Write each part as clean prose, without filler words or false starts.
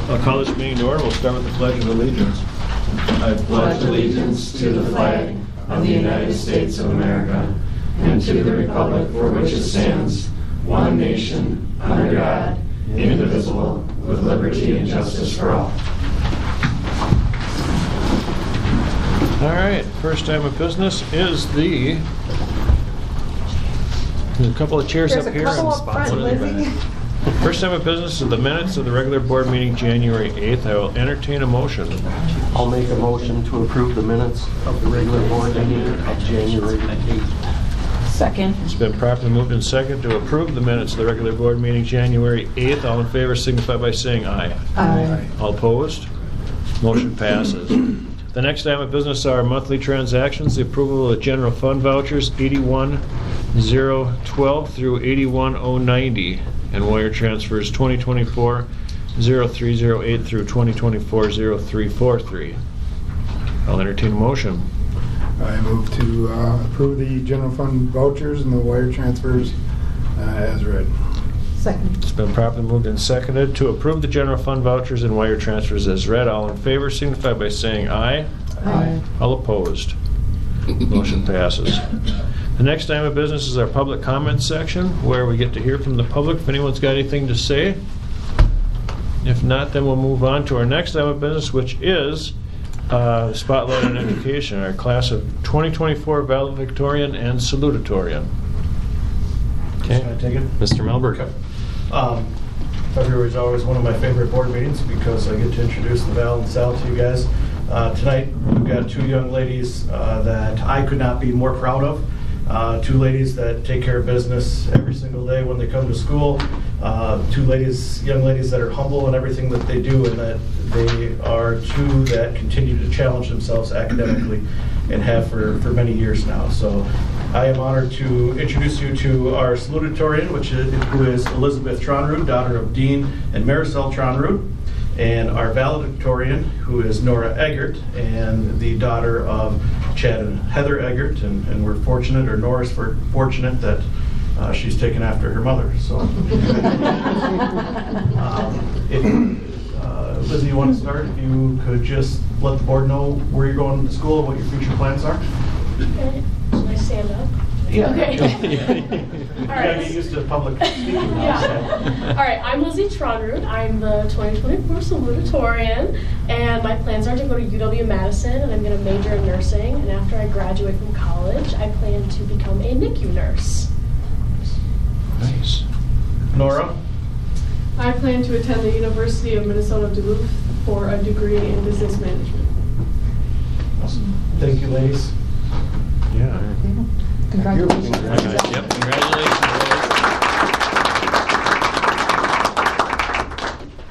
I'll call this meeting to order. We'll start with the Pledge of Allegiance. I pledge allegiance to the flag of the United States of America and to the republic for which it stands, one nation, under God, indivisible, with liberty and justice for all. All right, first time of business is there's a couple of chairs There's up a here. couple up front, Lizzie. First time of business is the minutes of the regular board meeting January 8th. I will entertain a motion. I'll make a motion to approve the minutes of the regular board meeting of January 8th. Second. It's been properly moved and second to approve the minutes of the regular board meeting January 8th. All in favor signify by saying aye. Aye. All opposed? Motion passes. The next item of business are monthly transactions, the approval of the general fund vouchers 81-012 through 81-090, and wire transfers 2024-0308 through 2024-0343. I'll entertain a motion. I move to approve the general fund vouchers and the wire transfers as read. Second. It's been properly moved and seconded to approve the general fund vouchers and wire transfers as read. All in favor signify by saying aye. Aye. All opposed? Motion passes. The next item of business is our public comment section, where we get to hear from the public if anyone's got anything to say. If not, then we'll move on to our next item of business, which is Spotlight on Education, our class of 2024 valedictorian and salutatorian. Okay. Can I take it? Mr. Melberg. Okay. February is always one of my favorite board meetings because I get to introduce the Val and Sal to you guys. Tonight, we've got two young ladies that I could not be more proud of. Two ladies that take care of business every single day when they come to school. Two young ladies that are humble in everything that they do, and that they are two that continue to challenge themselves academically and have for many years now. So I am honored to introduce you to our salutatorian, who is Elizabeth Tronrud, daughter of Dean and Marisol Tronrud, and our valedictorian, who is Nora Eggert, and the daughter of Chad and Heather Eggert, and we're fortunate, or Nora's fortunate, that she's taken after her mother. So, Lizzie, you want to start? If you could just let the board know where you're going to school and what your future plans are. Okay. Should I stand up? Yeah. Okay. You gotta get used to public speaking now. Yeah. All right, I'm Lizzie Tronrud. I'm the 2024 salutatorian, and my plans are to go to UW-Madison, and I'm going to major in nursing, and after I graduate from college, I plan to become a NICU nurse. Nice. Nora? I plan to attend the University of Minnesota Duluth for a degree in business management. Awesome. Thank you, ladies. Yeah. Congratulations. Yep, congratulations.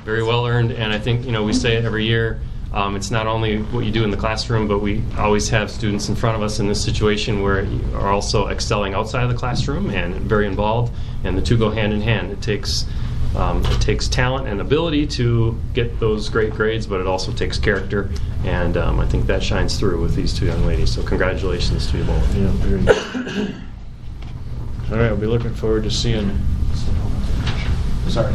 Very well earned, and I think, we say it every year, it's not only what you do in the classroom, but we always have students in front of us in this situation where you are also excelling outside of the classroom and very involved, and the two go hand in hand. It takes talent and ability to get those great grades, but it also takes character, and I think that shines through with these two young ladies. So congratulations to you both. Yeah, very good. All right, I'll be looking forward to seeing. Sorry.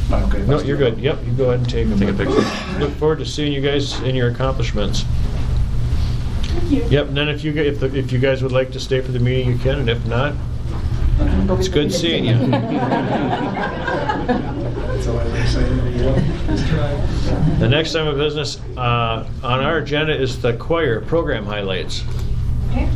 Okay. No, you're good. Yep, you go ahead and take them. Take a picture. Look forward to seeing you guys and your accomplishments. Thank you. Yep, and then if you guys would like to stay for the meeting, you can, and if not, it's good seeing you. That's all I'm saying. The next item of business on our agenda is the choir program highlights. Okay.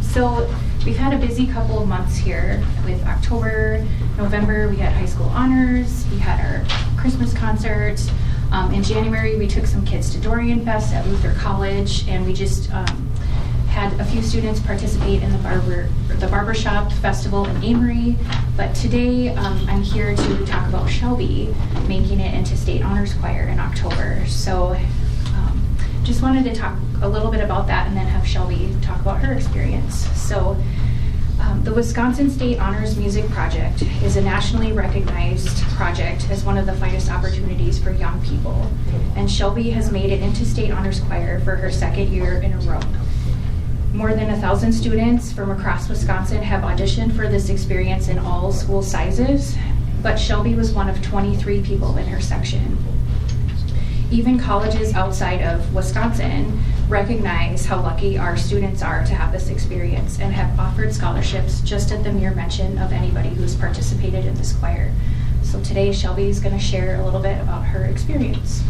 So we've had a busy couple of months here with October, November, we had high school honors, we had our Christmas concert. In January, we took some kids to Dorian Fest at Luther College, and we just had a few students participate in the barbershop festival in Amory. But today, I'm here to talk about Shelby making it into State Honors Choir in October. So just wanted to talk a little bit about that and then have Shelby talk about her experience. So the Wisconsin State Honors Music Project is a nationally recognized project as one of the finest opportunities for young people. And Shelby has made it into State Honors Choir for her second year in a row. More than 1,000 students from across Wisconsin have auditioned for this experience in all school sizes, but Shelby was one of 23 people in her section. Even colleges outside of Wisconsin recognize how lucky our students are to have this experience and have offered scholarships just at the mere mention of anybody who's participated in this choir. So today Shelby is going to share a little bit about her experience.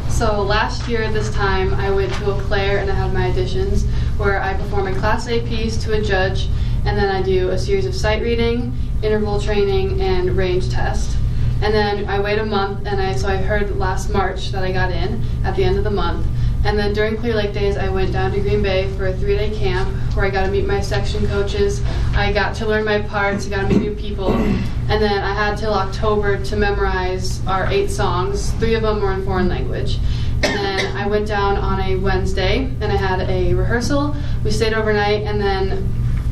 So last year at this time, I went to Eau Claire and I had my auditions where I perform a Class A piece to a judge, and then I do a series of sight reading, interval training, and range test. And then I wait a month, and so I heard last March that I got in at the end of the month. And then during Clear Lake Days, I went down to Green Bay for a 3-day camp where I got to meet my section coaches. I got to learn my parts, I got to meet new people. And then I had till October to memorize our 8 songs. 3 of them were in foreign language. And then I went down on a Wednesday and I had a rehearsal. We stayed overnight, and then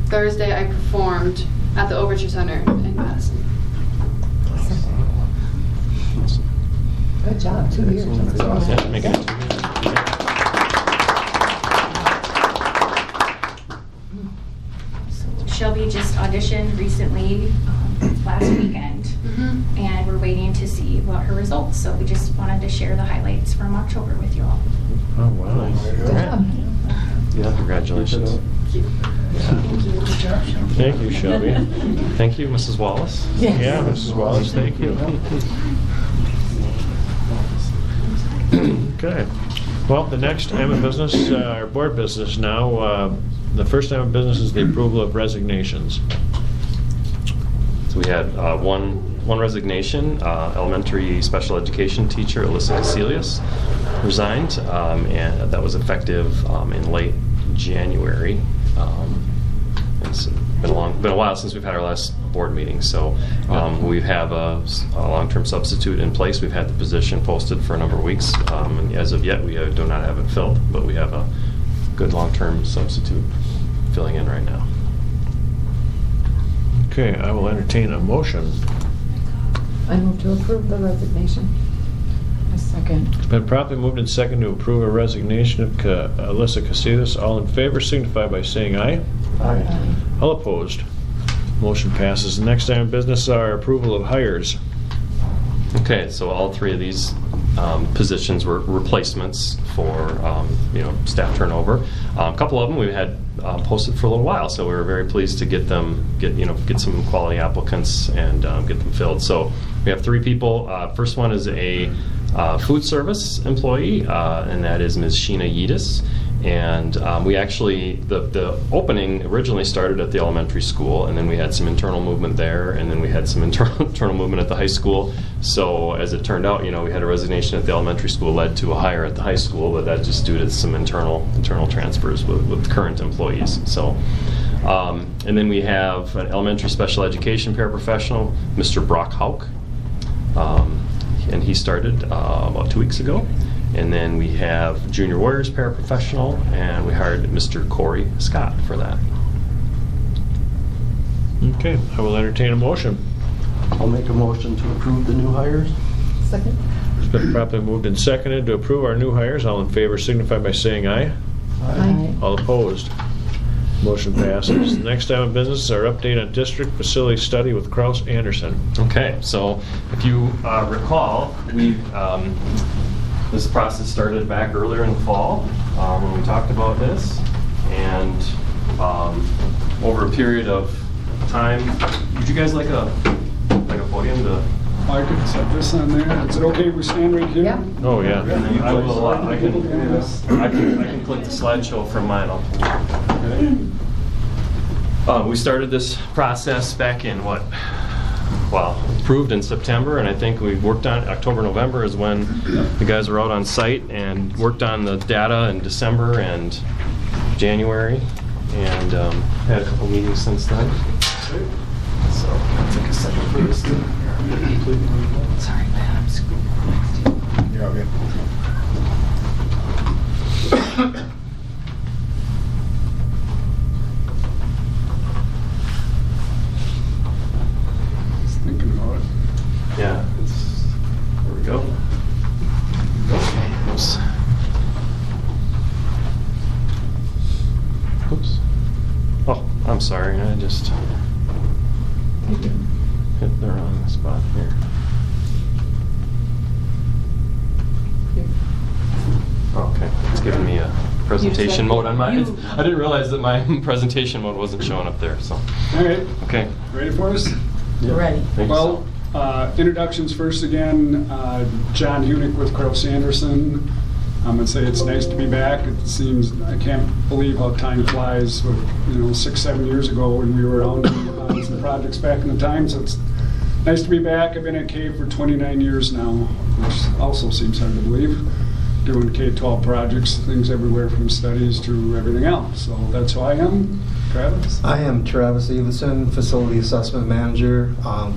Thursday I performed at the Overture Center in Madison. Good job, 2 years. That's awesome. Yeah, make it 2 years. Shelby just auditioned recently last weekend, and we're waiting to see what her results. So we just wanted to share the highlights from October with you all. Oh, wow. Good job. Yeah, congratulations. Thank you, Shelby. Thank you, Mrs. Wallace. Yes. Yeah, Mrs. Wallace, thank you. Okay. Well, the next item of business, our board business now, the first item of business is the approval of resignations. So we had one resignation. Elementary special education teacher Alyssa Casilius resigned, and that was effective in late January. It's been a while since we've had our last board meeting, so we have a long-term substitute in place. We've had the position posted for a number of weeks, and as of yet we do not have it filled, but we have a good long-term substitute filling in right now. Okay, I will entertain a motion. I move to approve the resignation. A second. It's been properly moved and second to approve a resignation of Alyssa Casillas. All in favor signify by saying aye. Aye. All opposed. Motion passes. The next item of business are approval of hires. Okay, so all 3 of these positions were replacements for staff turnover. A couple of them we had posted for a little while, so we were very pleased to get some quality applicants and get them filled. So we have 3 people. First one is a food service employee, and that is Ms. Sheena Yedis. And we actually, the opening originally started at the elementary school, and then we had some internal movement there, and then we had some internal movement at the high school. So as it turned out, we had a resignation at the elementary school led to a hire at the high school, but that just due to some internal transfers with current employees. So, and then we have an elementary special education paraprofessional, Mr. Brock Hauk, and he started about 2 weeks ago. And then we have Junior Warriors paraprofessional, and we hired Mr. Corey Scott for that. Okay, I will entertain a motion. I'll make a motion to approve the new hires. Second. It's been properly moved and seconded to approve our new hires. All in favor signify by saying aye. Aye. All opposed. Motion passes. The next item of business is our update on district facility study with Kraus Anderson. Okay, so if you recall, this process started back earlier in the fall when we talked about this, and over a period of time, would you guys like a podium to? I could set this on there. Is it okay if we stand right here? Yeah. Oh, yeah. I will. I can click the slideshow from mine. We started this process back in approved in September, and I think we worked on October, November is when the guys were out on site and worked on the data in December and January, and had a couple meetings since then. So I'll take a second for this to complete. Sorry, man, I'm screwed. You're all good. Just thinking about it. Yeah, there we go. Okay. Oops. Oops. Oh, I'm sorry. I just hit the wrong spot here. Okay, it's giving me a presentation mode on mine. I didn't realize that my presentation mode wasn't showing up there, so. All right. Okay. Ready for us? Ready. Thank you. Well, introductions first again. John Hunick with Krause Anderson. I'm gonna say it's nice to be back. It seems, I can't believe how time flies. With, 6-7 years ago when we were out on some projects back in the time. So it's nice to be back. I've been at K for 29 years now, which also seems hard to believe. Doing K-12 projects, things everywhere from studies to everything else. So that's who I am. Travis? I am Travis Everson, Facility Assessment Manager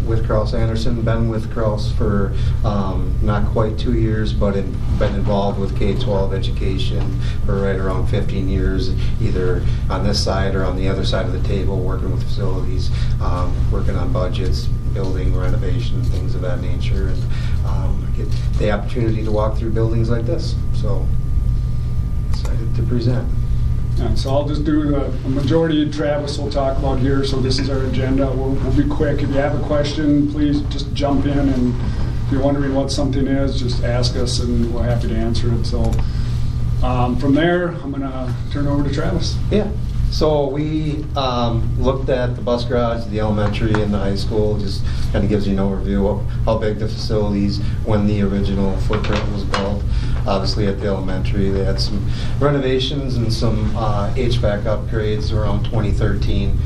with Krause Anderson. Been with Krause for not quite 2 years, but been involved with K-12 education for right around 15 years, either on this side or on the other side of the table, working with facilities, working on budgets, building renovation, things of that nature. And I get the opportunity to walk through buildings like this, so excited to present. Yeah, so I'll just do the majority Travis will talk about here, so this is our agenda. We'll be quick. If you have a question, please just jump in, and if you're wondering what something is, just ask us and we're happy to answer it. So from there, I'm going to turn over to Travis. Yeah. So we looked at the bus garage, the elementary, and the high school. Just kind of gives you an overview of how big the facilities when the original footprint was built. Obviously, at the elementary, they had some renovations and some HVAC upgrades around 2013.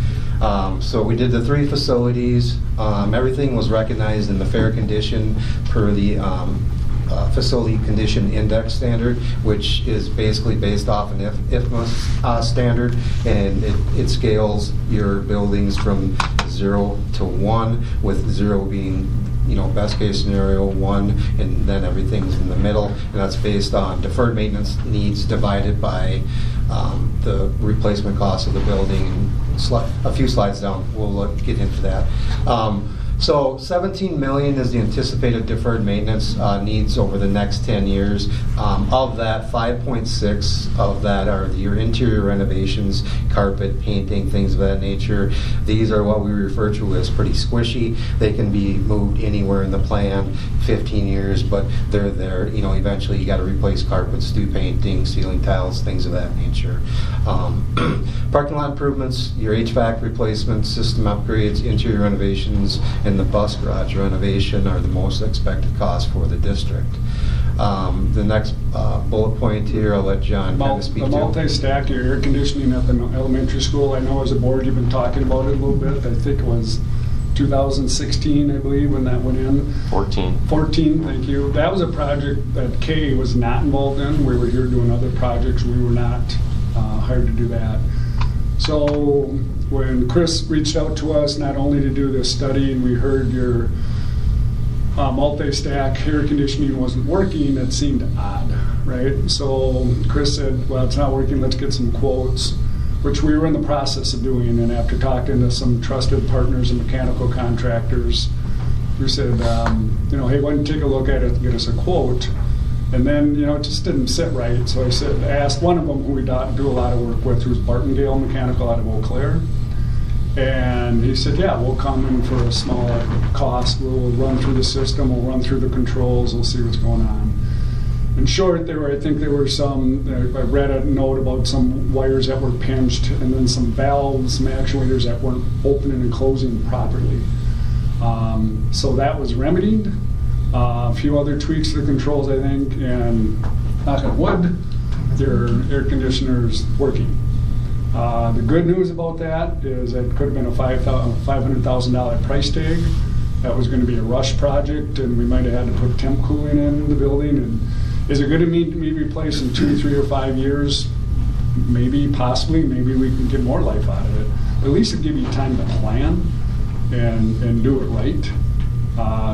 So we did the 3 facilities. Everything was recognized in the fair condition per the Facility Condition Index standard, which is basically based off an IFMA standard, and it scales your buildings from 0 to 1, with 0 being best case scenario, 1, and then everything's in the middle, and that's based on deferred maintenance needs divided by the replacement cost of the building. And a few slides down, we'll get into that. So $17 million is the anticipated deferred maintenance needs over the next 10 years. Of that, 5.6 of that are your interior renovations, carpet, painting, things of that nature. These are what we refer to as pretty squishy. They can be moved anywhere in the plan, 15 years, but they're there. Eventually you got to replace carpets, do painting, ceiling tiles, things of that nature. Parking lot improvements, your HVAC replacements, system upgrades, interior renovations, and the bus garage renovation are the most expected costs for the district. The next bullet point here, I'll let John kind of speak to. The multi-stack, your air conditioning at the elementary school, I know as a board you've been talking about it a little bit. I think it was 2016, I believe, when that went in. 14, thank you. That was a project that Kay was not involved in. We were here doing other projects. We were not hired to do that. So when Chris reached out to us, not only to do this study, and we heard your multi-stack air conditioning wasn't working, it seemed odd, right? So Chris said, well, it's not working, let's get some quotes, which we were in the process of doing. And after talking to some trusted partners and mechanical contractors, we said, hey, why don't you take a look at it and get us a quote? And then, it just didn't sit right. So I asked one of them who we do a lot of work with, who's Bartengale Mechanical out of Eau Claire. And he said, yeah, we'll come in for a smaller cost. We'll run through the system. We'll run through the controls. We'll see what's going on. In short, I read a note about some wires that were pinched, and then some valves, some actuators that weren't opening and closing properly. So that was remedied. A few other tweaks to the controls, I think, and knock on wood, their air conditioner's working. The good news about that is it could have been a $500,000 price tag. That was going to be a rush project, and we might have had to put temp cooling in the building. And is it going to be replaced in 2, 3, or 5 years? Maybe, possibly. Maybe we can get more life out of it. At least it'd give you time to plan and do it right.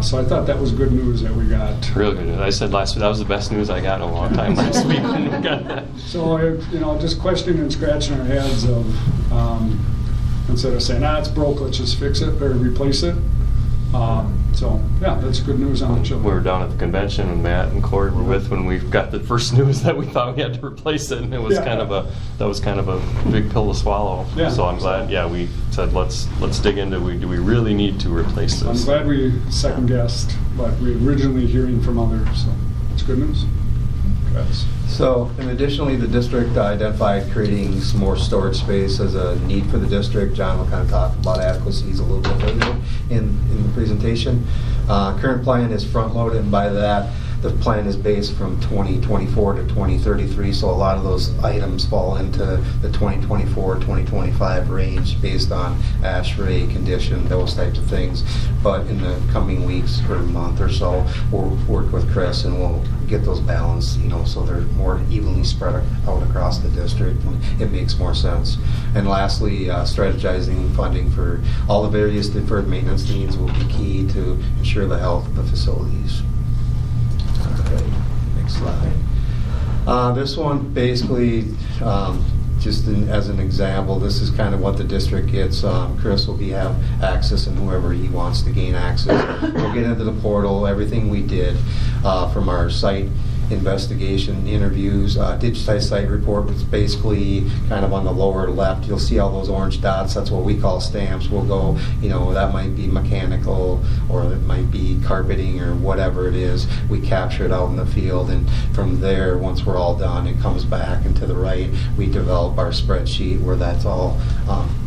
So I thought that was good news that we got. Real good news. I said last week that was the best news I got in a long time last week when we got that. So just questioning and scratching our heads of instead of saying it's broke, let's just fix it or replace it. So, yeah, that's good news on the children. We were down at the convention and Matt and Corey were with when we got the first news that we thought we had to replace it, and it was Yeah. that was kind of a big pill to swallow. Yeah. So I'm glad, we said let's dig into do we really need to replace I'm this? glad we second guessed what we originally hearing from others, so it's good news. Guys. So, and additionally, the district identified creating some more storage space as a need for the district. John will kind of talk about adequacies a little bit later in the presentation. Current plan is front-loaded, and by that, the plan is based from 2024 to 2033, so a lot of those items fall into the 2024, 2025 range based on ash rate, condition, those types of things. But in the coming weeks or month or so, we'll work with Chris and we'll get those balanced, so they're more evenly spread out across the district, and it makes more sense. And lastly, strategizing funding for all the various deferred maintenance needs will be key to ensure the health of the facilities. All right, next slide. This one basically, just as an example, this is kind of what the district gets. Chris will have access, and whoever he wants to gain access. We'll get into the portal, everything we did from our site investigation, interviews, digitized site report, which is basically kind of on the lower left. You'll see all those orange dots. That's what we call stamps. We'll go, that might be mechanical, or it might be carpeting, or whatever it is. We capture it out in the field, and from there, once we're all done, it comes back, and to the right, we develop our spreadsheet where that's all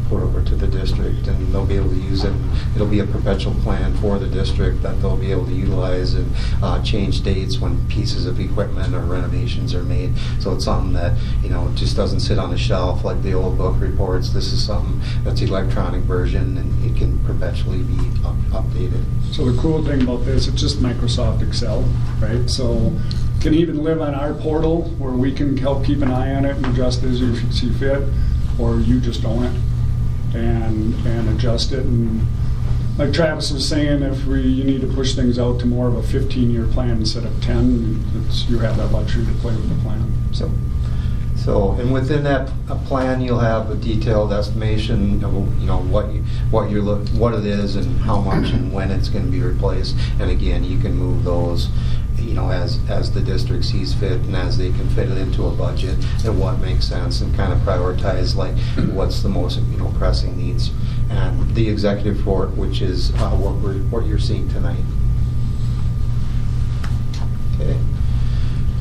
put over to the district, and they'll be able to use it. It'll be a perpetual plan for the district that they'll be able to utilize and change dates when pieces of equipment or renovations are made. So it's something that just doesn't sit on the shelf like the old book reports. This is something that's electronic version, and it can perpetually be updated. So the cool thing about this, it's just Microsoft Excel, right? So it can even live on our portal where we can help keep an eye on it and adjust as you see fit, or you just own it and adjust it. And like Travis was saying, if you need to push things out to more of a 15-year plan instead of 10, you have that luxury to play with the plan. So, and within that plan, you'll have a detailed estimation of what it is and how much and when it's going to be replaced. And again, you can move those, as the district sees fit, and as they can fit it into a budget and what makes sense, and kind of prioritize what's the most pressing needs. And the executive report, which is what you're seeing tonight. Okay.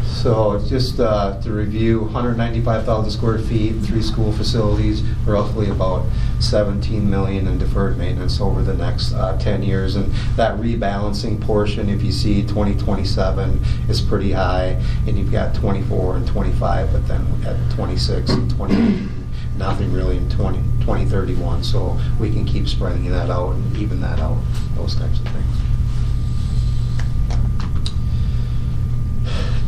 So just to review, 195,000 square feet, 3 school facilities, roughly about 17 million in deferred maintenance over the next 10 years. And that rebalancing portion, if you see 2027 is pretty high, and you've got 24 and 25, but then at 26 and 28, nothing really in 2031. So we can keep spreading that out and even that out, those types of things.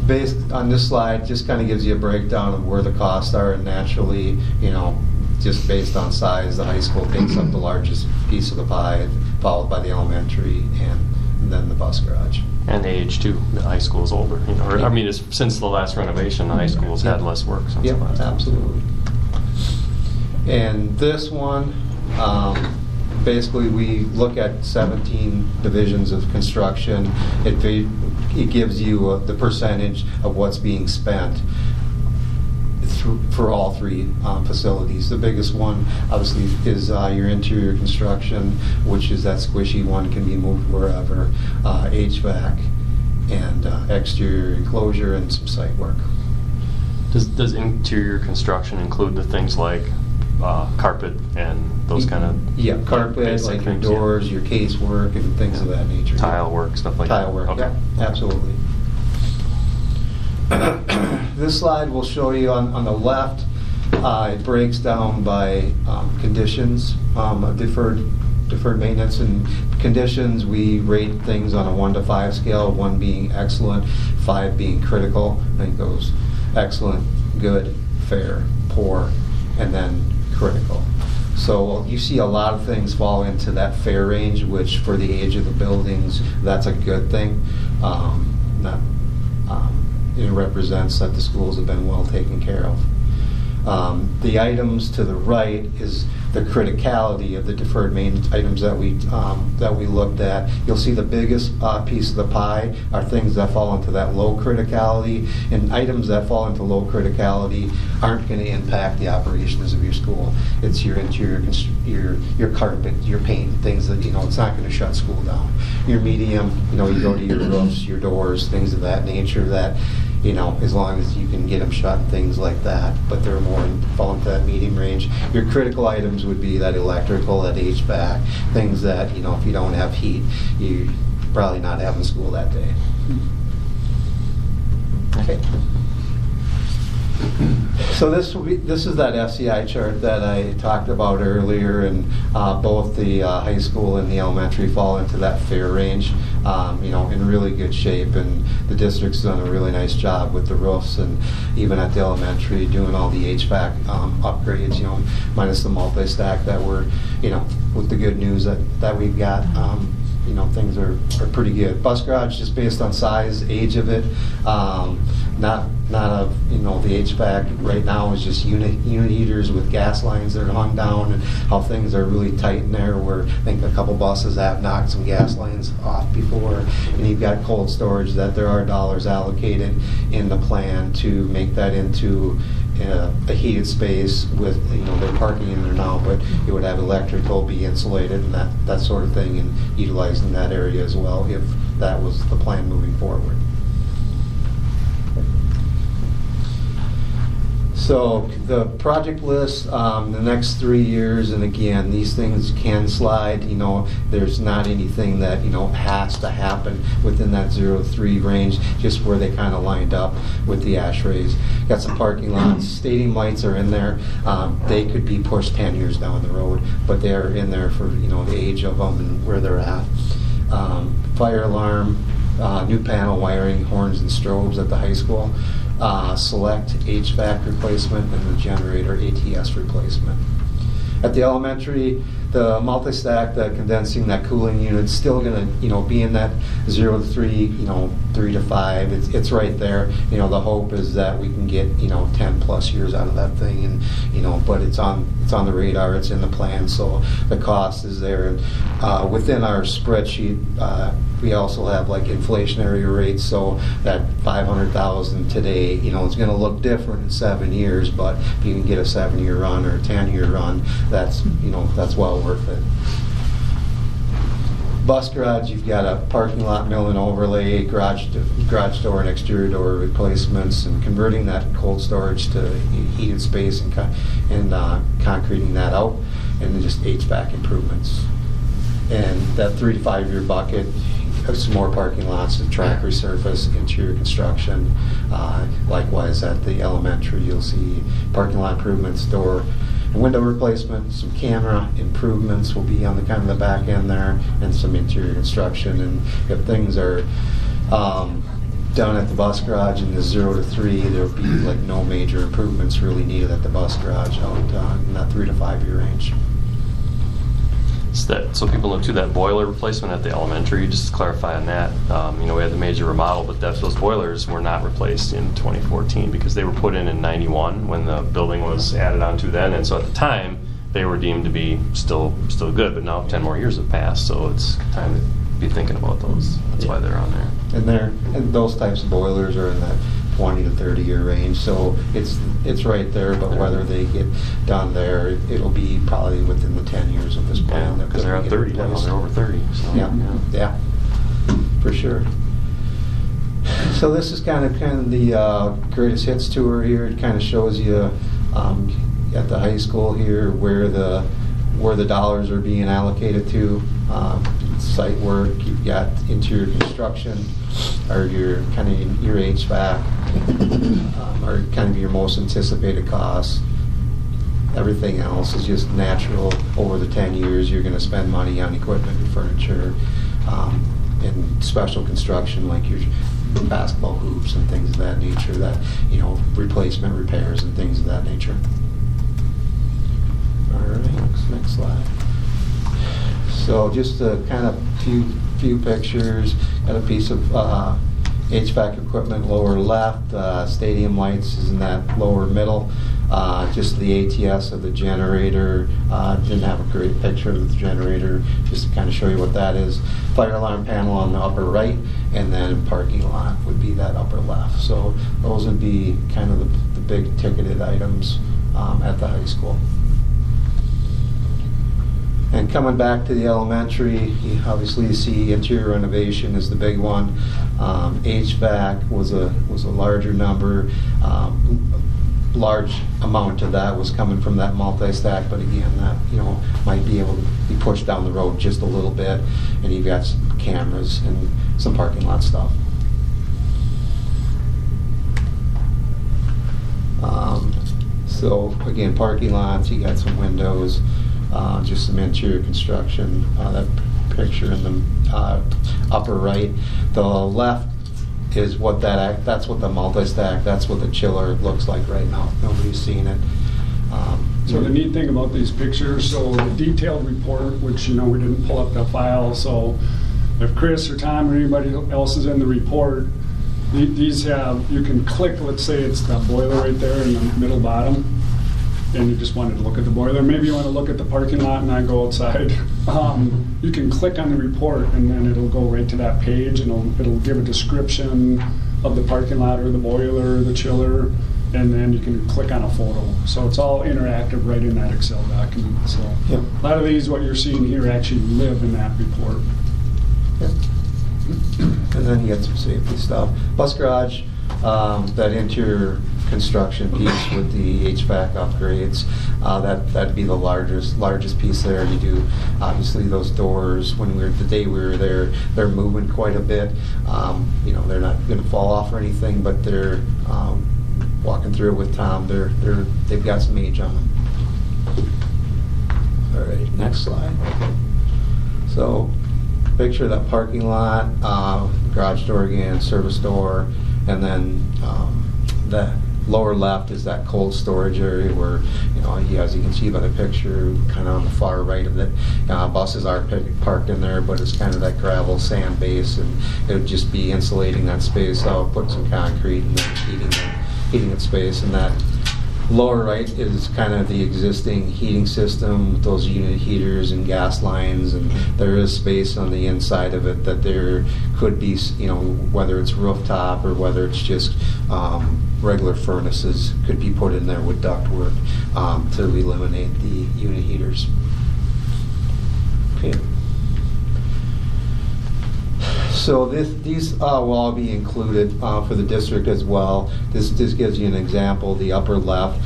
Based on this slide, just kind of gives you a breakdown of where the costs are, and naturally, just based on size, the high school takes up the largest piece of the pie, followed by the elementary, and then the bus garage. And age too. The high school's older. Since the last renovation, the high school's had less work since the last. Absolutely. And this one, basically, we look at 17 divisions of construction. It gives you the percentage of what's being spent for all 3 facilities. The biggest one, obviously, is your interior construction, which is that squishy one, can be moved wherever, HVAC, and exterior enclosure, and some site work. Does interior construction include the things like carpet and those kind of... Yeah, carpet, like your doors, your casework, and things of that nature. Tile work, stuff like that. Tile work, okay. Yeah, absolutely. This slide will show you on the left, it breaks down by conditions of deferred maintenance. And conditions, we rate things on a 1 to 5 scale, 1 being excellent, 5 being critical. And it goes excellent, good, fair, poor, and then critical. So you see a lot of things fall into that fair range, which for the age of the buildings, that's a good thing. It represents that the schools have been well taken care of. The items to the right is the criticality of the deferred maintenance items that we looked at. You'll see the biggest piece of the pie are things that fall into that low criticality, and items that fall into low criticality aren't going to impact the operations of your school. It's your interior, your carpet, your paint, things that, it's not going to shut school down. Your medium, you go to your roofs, your doors, things of that nature that, as long as you can get them shut and things like that, but they're more fall into that medium range. Your critical items would be that electrical, that HVAC, things that, if you don't have heat, you're probably not having school that day. Okay. So this is that FCI chart that I talked about earlier, and both the high school and the elementary fall into that fair range, in really good shape, and the district's done a really nice job with the roofs, and even at the elementary doing all the HVAC upgrades, minus the multi-stack that we're, with the good news that we've got. Things are pretty good. Bus garage, just based on size, age of it, not of, the HVAC right now is just unit heaters with gas lines that are hung down, and how things are really tight in there, where I think a couple buses have knocked some gas lines off before, and you've got cold storage that there are dollars allocated in the plan to make that into a heated space with, they're parking in there now, but it would have electrical, be insulated, and that sort of thing, and utilizing that area as well if that was the plan moving forward. So the project list, the next 3 years, and again, these things can slide. There's not anything that has to happen within that 0 to 3 range, just where they kind of lined up with the ashrays. Got some parking lots. Stadium lights are in there. They could be pushed 10 years down the road, but they're in there for the age of them and where they're at. Fire alarm, new panel wiring, horns and strobes at the high school. Select HVAC replacement, and the generator ATS replacement. At the elementary, the multi-stack, the condensing, that cooling unit's still going to, be in that 0 to 3, 3 to 5. It's right there. The hope is that we can get, 10 plus years out of that thing, and but it's on the radar. It's in the plan, so the cost is there. Within our spreadsheet, we also have like inflationary rates, so that $500,000 today, it's going to look different in 7 years, but if you can get a 7-year run or a 10-year run, that's well worth it. Bus garage, you've got a parking lot mill and overlay, garage door and exterior door replacements, and converting that cold storage to heated space and concreting that out, and then just HVAC improvements. And that 3 to 5 year bucket, some more parking lots, the track resurface, interior construction. Likewise at the elementary, you'll see parking lot improvements, door and window replacement, some camera improvements will be on the kind of the back end there, and some interior construction. And if things are done at the bus garage in the 0 to 3, there'll be like no major improvements really needed at the bus garage out in that 3 to 5 year range. So people know too, that boiler replacement at the elementary, just to clarify on that, we had the major remodel, but those boilers were not replaced in 2014 because they were put in 91 when the building was added onto then, and so at the time they were deemed to be still good, but now 10 more years have passed, so it's time to be thinking about those. That's why they're on there. And those types of boilers are in that 20 to 30 year range, so it's right there, but whether they get done there, it'll be probably within the 10 years of this plan. Yeah, because they're at 30 now, they're over 30. So, yeah, for sure. So this is kind of the greatest hits tour here. It kind of shows you at the high school here where the dollars are being allocated to. Site work, you've got interior construction, or your HVAC, or kind of your most anticipated costs. Everything else is just natural. Over the 10 years, you're going to spend money on equipment and furniture, and special construction like your basketball hoops and things of that nature. That replacement repairs and things of that nature. All right, next slide. So just a kind of few pictures, got a piece of HVAC equipment lower left, stadium lights is in that lower middle. Just the ATS of the generator, didn't have a great picture of the generator, just to kind of show you what that is. Fire alarm panel on the upper right, and then parking lot would be that upper left. So those would be kind of the big ticketed items at the high school. And coming back to the elementary, you obviously see interior renovation is the big one. HVAC was a larger number. Large amount of that was coming from that multi-stack, but again, that might be able to be pushed down the road just a little bit. And you've got some cameras and some parking lot stuff. So again, parking lots, you got some windows. Just some interior construction. That picture in the upper right. The left is what that's what the multi-stack, that's what the chiller looks like right now. Nobody's seen it. So the neat thing about these pictures, so the detailed report, which we didn't pull up the file, so if Chris or Tom or anybody else is in the report, these have, you can click, let's say it's the boiler right there in the middle bottom, and you just wanted to look at the boiler. Maybe you want to look at the parking lot and not go outside. You can click on the report and then it'll go right to that page, and it'll give a description of the parking lot or the boiler or the chiller, and then you can click on a photo. So it's all interactive right in that Excel document. So yep. A lot of these, what you're seeing here, actually live in that report. Yep. And then you get some safety stuff. Bus garage, that interior construction piece with the HVAC upgrades, that'd be the largest piece there. You do obviously those doors. The day we were there, they're moving quite a bit. They're not going to fall off or anything, but they're walking through it with Tom. They've got some age on them. All right, next slide. So, picture that parking lot, garage door again, service door, and then the lower left is that cold storage area where, as you can see by the picture, kind of on the far right of it, buses are parked in there, but it's kind of that gravel sand base, and it would just be insulating that space out, putting some concrete and then heating that space. And that lower right is kind of the existing heating system with those unit heaters and gas lines, and there is space on the inside of it that there could be, whether it's rooftop or whether it's just regular furnaces could be put in there with ductwork to eliminate the unit heaters. Okay. So these will all be included for the district as well. This gives you an example. The upper left,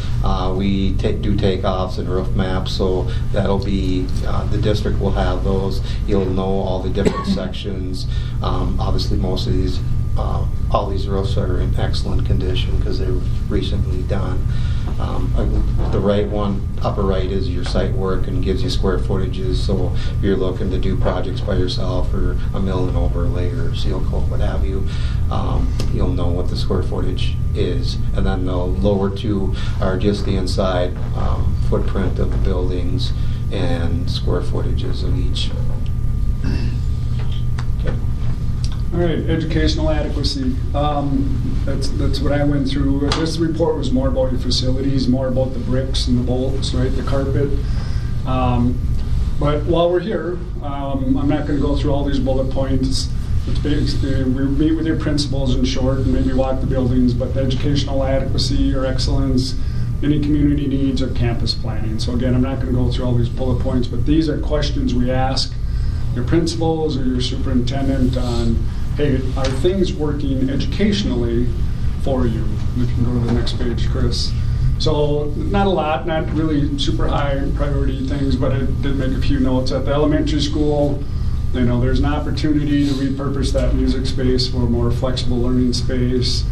we do takeoffs and roof maps, so that'll be, the district will have those. You'll know all the different sections. Obviously most of these, all these roofs are in excellent condition because they were recently done. The right one, upper right, is your site work and gives you square footages. So if you're looking to do projects by yourself or a mill and overlay or seal coat, what have you, you'll know what the square footage is. And then the lower two are just the inside footprint of the buildings and square footages of each. Okay. All right, educational adequacy. That's what I went through. This report was more about your facilities, more about the bricks and the bolts, right, the carpet. But while we're here, I'm not going to go through all these bullet points. It's basically, we meet with your principals in short and maybe walk the buildings, but the educational adequacy or excellence, any community needs, or campus planning. So again, I'm not going to go through all these bullet points, but these are questions we ask your principals or your superintendent on, hey, are things working educationally for you? We can go to the next page, Chris. So not a lot, not really super high priority things, but I did make a few notes. At the elementary school, there's an opportunity to repurpose that music space for a more flexible learning space,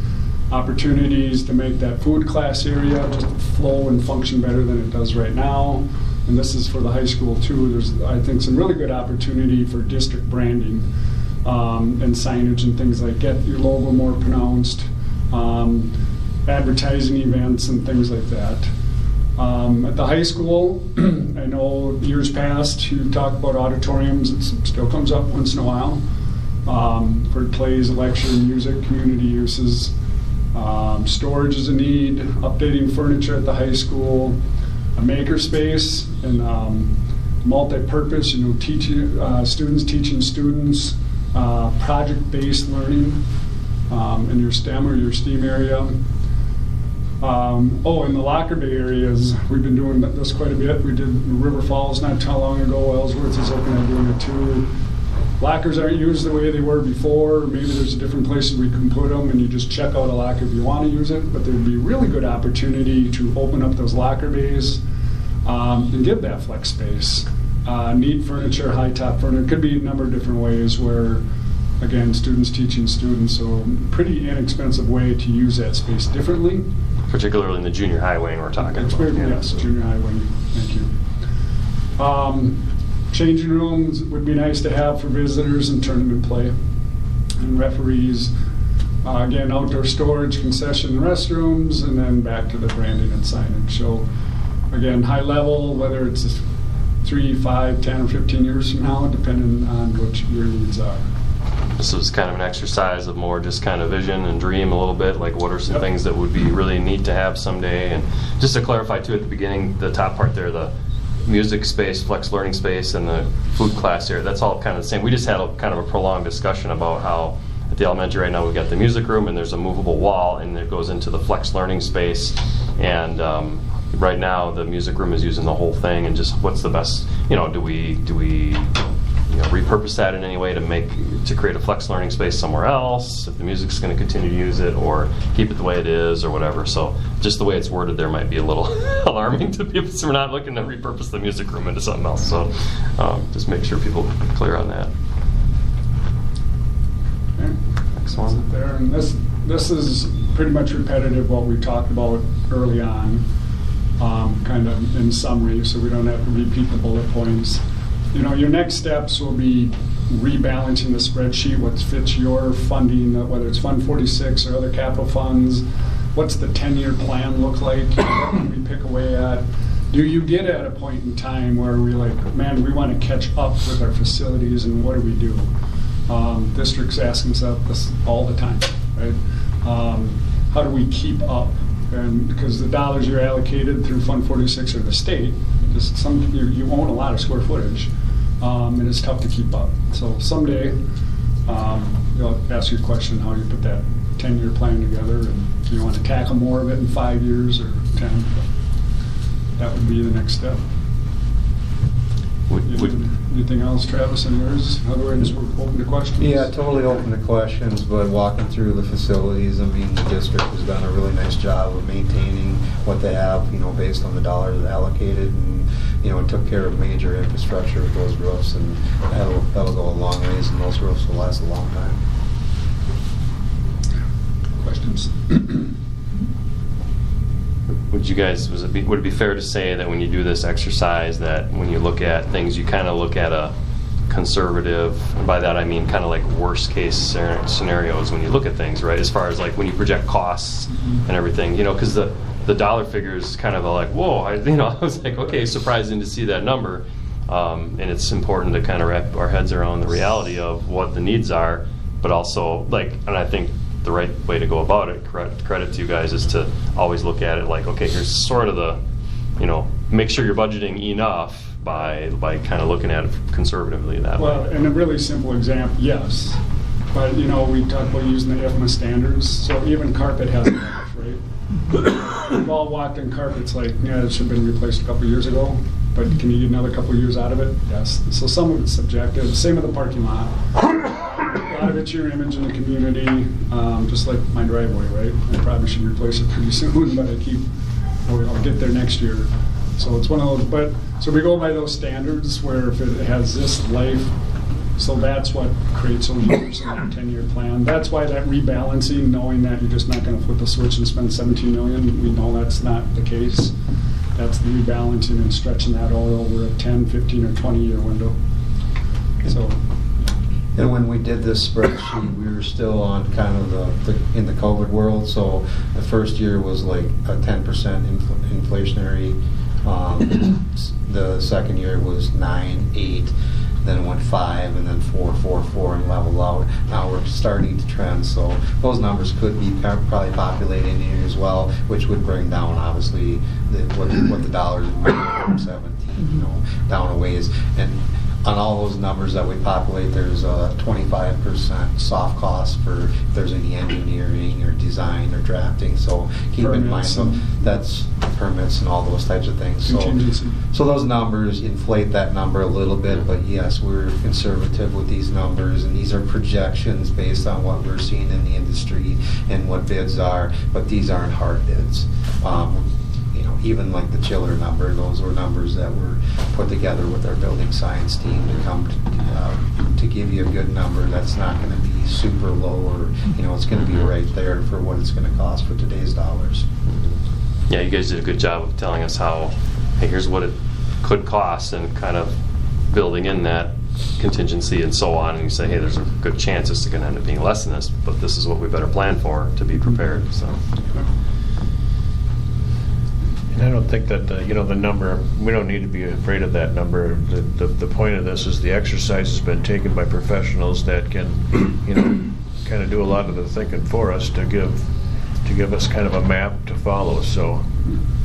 opportunities to make that food class area just flow and function better than it does right now. And this is for the high school too. There's, I think, some really good opportunity for district branding and signage and things like get your logo more pronounced, advertising events and things like that. At the high school, I know years past you talk about auditoriums. It still comes up once in a while. for plays, lecture, music, community uses. Storage is a need, updating furniture at the high school, a maker space, and multi-purpose, teaching teaching students, project-based learning in your STEM or your STEAM area. In the locker bay areas, we've been doing this quite a bit. We did River Falls not too long ago. Ellsworth is open at doing it too. Lockers aren't used the way they were before. Maybe there's a different places we can put them, and you just check out a locker if you want to use it. But there'd be a really good opportunity to open up those locker bays and give that flex space. Neat furniture, high-top furniture. It could be a number of different ways where, again, students teaching students. So pretty inexpensive way to use that space differently. Particularly in the junior high wing we're talking about. Yes, junior high wing. Thank you. Changing rooms would be nice to have for visitors and tournament play. And referees. Again, outdoor storage, concession restrooms, and then back to the branding and signage. So, again, high level, whether it's 3, 5, 10, or 15 years from now, depending on what your needs are. This was kind of an exercise of more just kind of vision and dream a little bit, like what are some things that would be really neat to have someday. And just to clarify too at the beginning, the top part there, the music space, flex learning space, and the food class area, that's all kind of the same. We just had a kind of a prolonged discussion about how at the elementary right now we've got the music room and there's a movable wall and it goes into the flex learning space. And right now the music room is using the whole thing, and just what's the best, do we repurpose that in any way to create a flex learning space somewhere else if the music's going to continue to use it, or keep it the way it is or whatever. So just the way it's worded there might be a little alarming to people, so we're not looking to repurpose the music room into something else. So just make sure people are clear on that. Okay. Next one. There, and this is pretty much repetitive what we talked about early on, kind of in summary, so we don't have to repeat the bullet points. Your next steps will be rebalancing the spreadsheet, what fits your funding, whether it's Fund 46 or other capital funds. What's the 10-year plan look like? What can we pick away at? Do you get at a point in time where we we want to catch up with our facilities, and what do we do? Districts asking us this all the time, right? How do we keep up? And because the dollars you're allocated through Fund 46 or the state, you own a lot of square footage, and it's tough to keep up. So someday, you'll ask your question how you put that 10-year plan together, and do you want to tackle more of it in 5 years or 10? That would be the next step. Anything else, Travis, and yours? Otherwise, we're open to questions. Yeah, totally open to questions, but walking through the facilities, the district has done a really nice job of maintaining what they have, based on the dollars allocated, and, it took care of major infrastructure with those roofs, and that'll go a long ways, and those roofs will last a long time. Questions? Would it be fair to say that when you do this exercise, that when you look at things, you kind of look at a conservative, and by that I mean kind of like worst case scenarios when you look at things, right? As far as like when you project costs and everything, because the dollar figure is kind of like, whoa, I was like, okay, surprising to see that number. And it's important to kind of wrap our heads around the reality of what the needs are, but also and I think the right way to go about it, credit to you guys, is to always look at it like, okay, here's sort of the, make sure you're budgeting enough by kind of looking at it conservatively that way. Well, and a really simple example, yes. But, we talk about using the IFMA standards, so even carpet has a life, right? We've all walked in carpets it should have been replaced a couple years ago, but can you get another couple years out of it? Yes. So some of it's subjective. Same with the parking lot. A lot of it's your image in the community, just like my driveway, right? I probably should replace it pretty soon, but I'll get there next year. So it's one of those, so we go by those standards where if it has this life, so that's what creates those years in that 10-year plan. That's why that rebalancing, knowing that you're just not going to flip the switch and spend $17 million, we know that's not the case. That's the rebalancing and stretching that all over a 10, 15, or 20-year window. So. And when we did this spreadsheet, we were still on kind of in the COVID world. So the first year was like a 10% inflationary. The second year was 9, 8, then it went 5, and then 4, 4, 4, and leveled out. Now we're starting to trend, so those numbers could be probably populating here as well, which would bring down obviously what the dollars would be from 17, down a ways. And on all those numbers that we populate, there's a 25% soft cost for if there's any engineering or design or drafting. So keep in mind, so that's permits and all those types of things. So those numbers inflate that number a little bit, but yes, we're conservative with these numbers, and these are projections based on what we're seeing in the industry and what bids are, but these aren't hard bids. Even like the chiller number, those were numbers that were put together with our building science team to come to give you a good number that's not going to be super low, or it's going to be right there for what it's going to cost for today's dollars. Yeah, you guys did a good job of telling us how, hey, here's what it could cost, and kind of building in that contingency and so on. And you say, hey, there's a good chance it's going to end up being less than this, but this is what we better plan for to be prepared. So. And I don't think that, the number, we don't need to be afraid of that number. The point of this is the exercise has been taken by professionals that can, kind of do a lot of the thinking for us to give us kind of a map to follow. So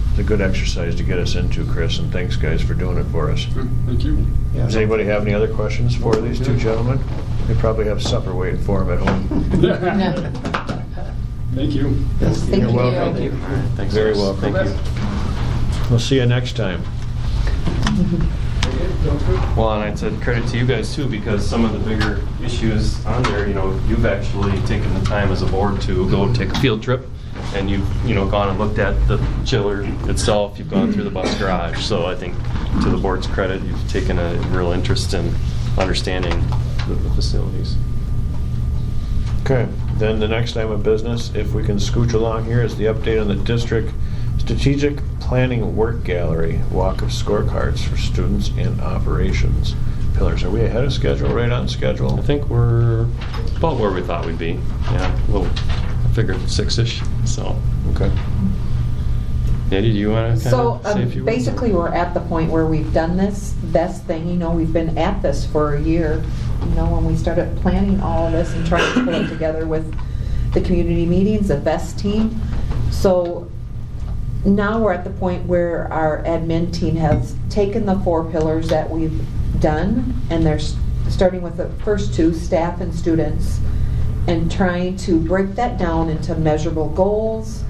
it's a good exercise to get us into, Chris, and thanks, guys, for doing it for us. Thank you. Does anybody have any other questions for these two gentlemen? They probably have supper waiting for them at home. Thank you. Yes, thank You're you. welcome. Thank you. Thanks, Very guys. welcome. Thank you. We'll see you next time. Well, and I'd say credit to you guys too, because some of the bigger issues on there, you've actually taken the time as a board to go take a field trip, and you've gone and looked at the chiller itself. You've gone through the bus garage. So I think, to the board's credit, you've taken a real interest in understanding the facilities. Okay, then the next item of business, if we can scooch along here, is the update on the district strategic planning work gallery, walk of scorecards for students and operations. Pillars, are we ahead of schedule, right on schedule? I think we're about where we thought we'd be. Yeah, I figured 6-ish, so. Okay. Eddie, do you want to So say a few words? basically, we're at the point where we've done this thing. We've been at this for a year. When we started planning all of this and trying to put it together with the community meetings, the VEST team. So now we're at the point where our admin team has taken the 4 pillars that we've done, and they're starting with the first 2, staff and students, and trying to break that down into measurable goals.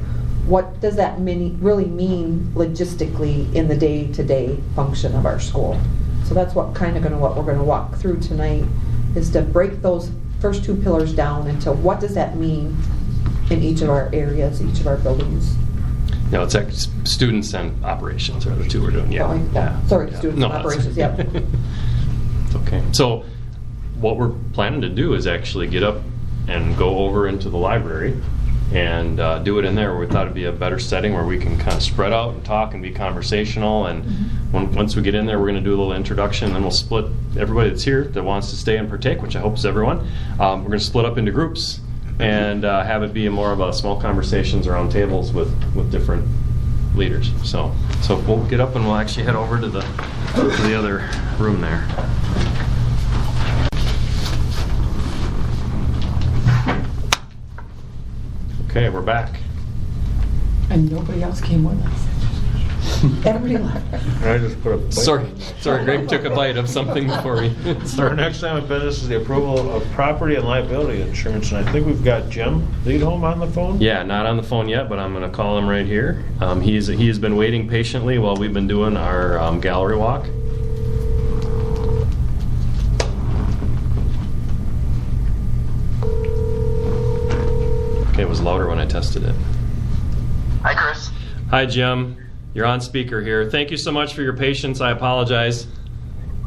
What does that really mean logistically in the day-to-day function of our school? So that's what we're going to walk through tonight, is to break those first 2 pillars down into what does that mean in each of our areas, each of our buildings. No, it's like students and operations are the 2 we're doing. Yeah. Sorry, students and operations. Yep. It's okay. So what we're planning to do is actually get up and go over into the library and do it in there, where we thought it'd be a better setting where we can kind of spread out and talk and be conversational. And once we get in there, we're going to do a little introduction, and then we'll split everybody that's here that wants to stay and partake, which I hope is everyone. We're going to split up into groups and have it be more of a small conversations around tables with different leaders. So we'll get up and we'll actually head over to the other room there. Okay, we're back. And nobody else came with us. Everybody left. I just put a bite. Sorry, Greg took a bite of something before me. Our next item of business is the approval of property and liability insurance, and I think we've got Jim Leadholm on the phone. Yeah, not on the phone yet, but I'm going to call him right here. He has been waiting patiently while we've been doing our gallery walk. Okay, it was louder when I tested it. Hi, Chris. Hi, Jim. You're on speaker here. Thank you so much for your patience. I apologize.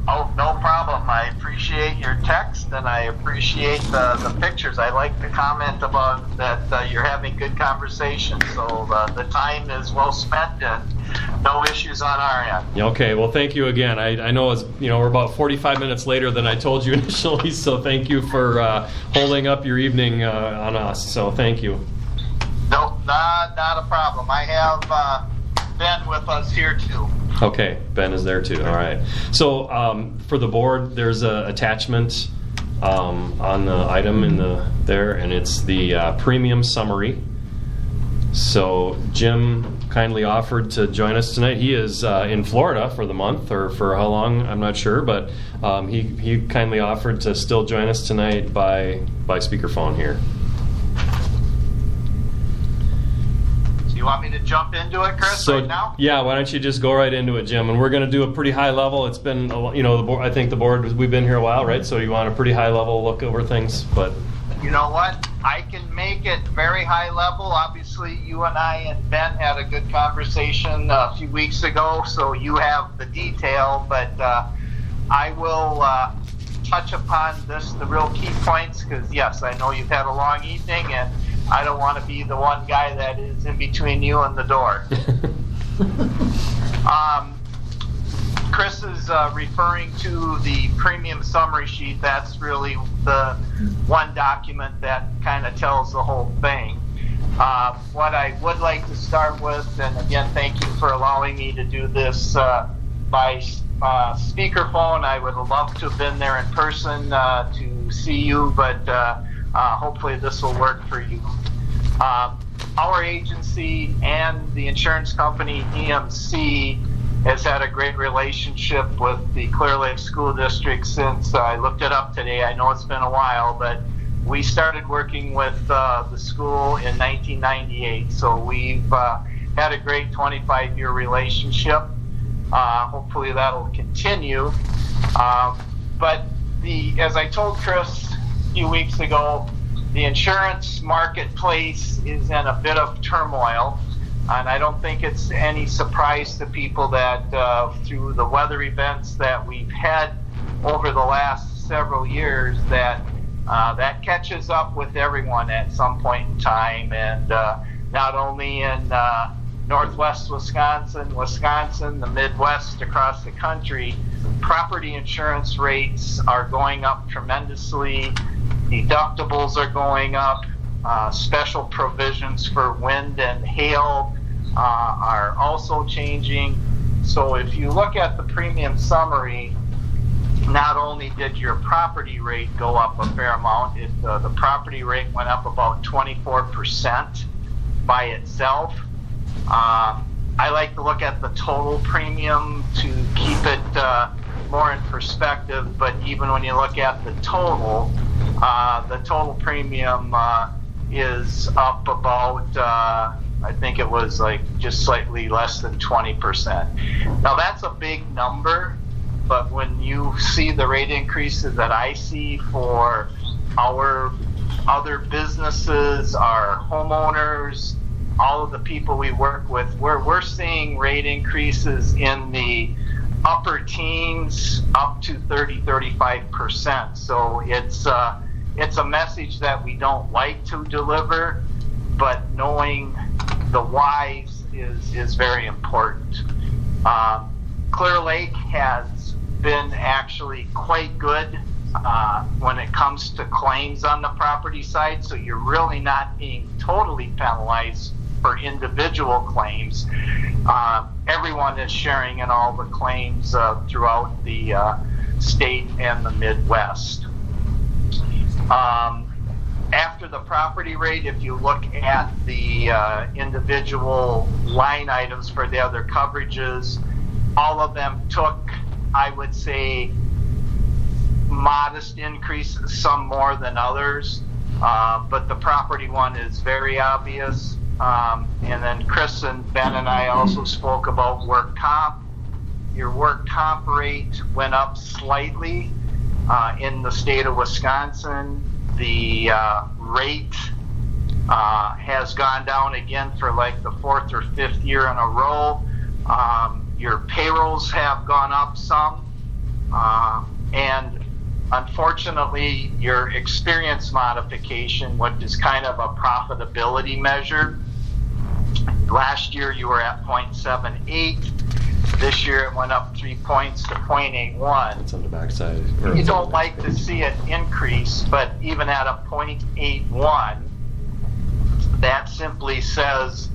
Oh, no problem. I appreciate your text, and I appreciate the pictures. I like the comment about that you're having good conversation, so the time is well spent and no issues on our end. Okay, well, thank you again. I know it's, we're about 45 minutes later than I told you initially, so thank you for holding up your evening on us, so thank you. No, not a problem. I have Ben with us here too. Okay, Ben is there too. All right. So for the board, there's an attachment on the item there, and it's the premium summary. So Jim kindly offered to join us tonight. He is in Florida for the month, or for how long, I'm not sure, but he kindly offered to still join us tonight by speakerphone here. You want me to jump into it, Chris, right now? Yeah, why don't you just go right into it, Jim? And we're going to do a pretty high level. It's been, the board, I think the board, we've been here a while, right? So you want a pretty high level look over things, but... You know what? I can make it very high level. Obviously, you and I and Ben had a good conversation a few weeks ago, so you have the detail, but I will touch upon the real key points, because yes, I know you've had a long evening, and I don't want to be the one guy that is in between you and the door. Chris is referring to the premium summary sheet. That's really the one document that kind of tells the whole thing. What I would like to start with, and again, thank you for allowing me to do this by speakerphone. I would have loved to have been there in person to see you, but hopefully this will work for you. Our agency and the insurance company EMC has had a great relationship with the Clear Lake School District since I looked it up today. I know it's been a while, but we started working with the school in 1998. So we've had a great 25-year relationship. Hopefully that'll continue. But as I told Chris a few weeks ago, the insurance marketplace is in a bit of turmoil. And I don't think it's any surprise to people that through the weather events that we've had over the last several years, that catches up with everyone at some point in time. And not only in Northwest Wisconsin, the Midwest, across the country, property insurance rates are going up tremendously. Deductibles are going up. Special provisions for wind and hail are also changing. So if you look at the premium summary, not only did your property rate go up a fair amount, the property rate went up about 24% by itself. I like to look at the total premium to keep it more in perspective, but even when you look at the total premium is up about, I think it was like just slightly less than 20%. Now that's a big number, but when you see the rate increases that I see for our other businesses, our homeowners, all of the people we work with, we're seeing rate increases in the upper teens up to 30-35%. So it's a message that we don't like to deliver, but knowing the whys is very important. Clear Lake has been actually quite good when it comes to claims on the property side, so you're really not being totally penalized for individual claims. Everyone is sharing in all the claims throughout the state and the Midwest. After the property rate, if you look at the individual line items for the other coverages, all of them took, I would say, modest increases, some more than others, but the property one is very obvious. And then Chris and Ben and I also spoke about work comp. Your work comp rate went up slightly in the state of Wisconsin. The rate has gone down again for like the fourth or fifth year in a row. Your payrolls have gone up some. And unfortunately, your experience modification, which is kind of a profitability measure, last year you were at 0.78. This year it went up 3 points to 0.81. It's on the backside. You don't like to see it increase, but even at a 0.81, that simply says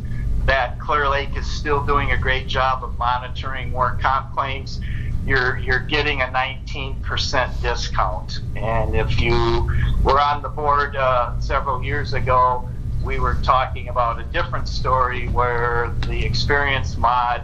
that Clear Lake is still doing a great job of monitoring work comp claims, you're getting a 19% discount. And if you were on the board several years ago, we were talking about a different story where the experience mod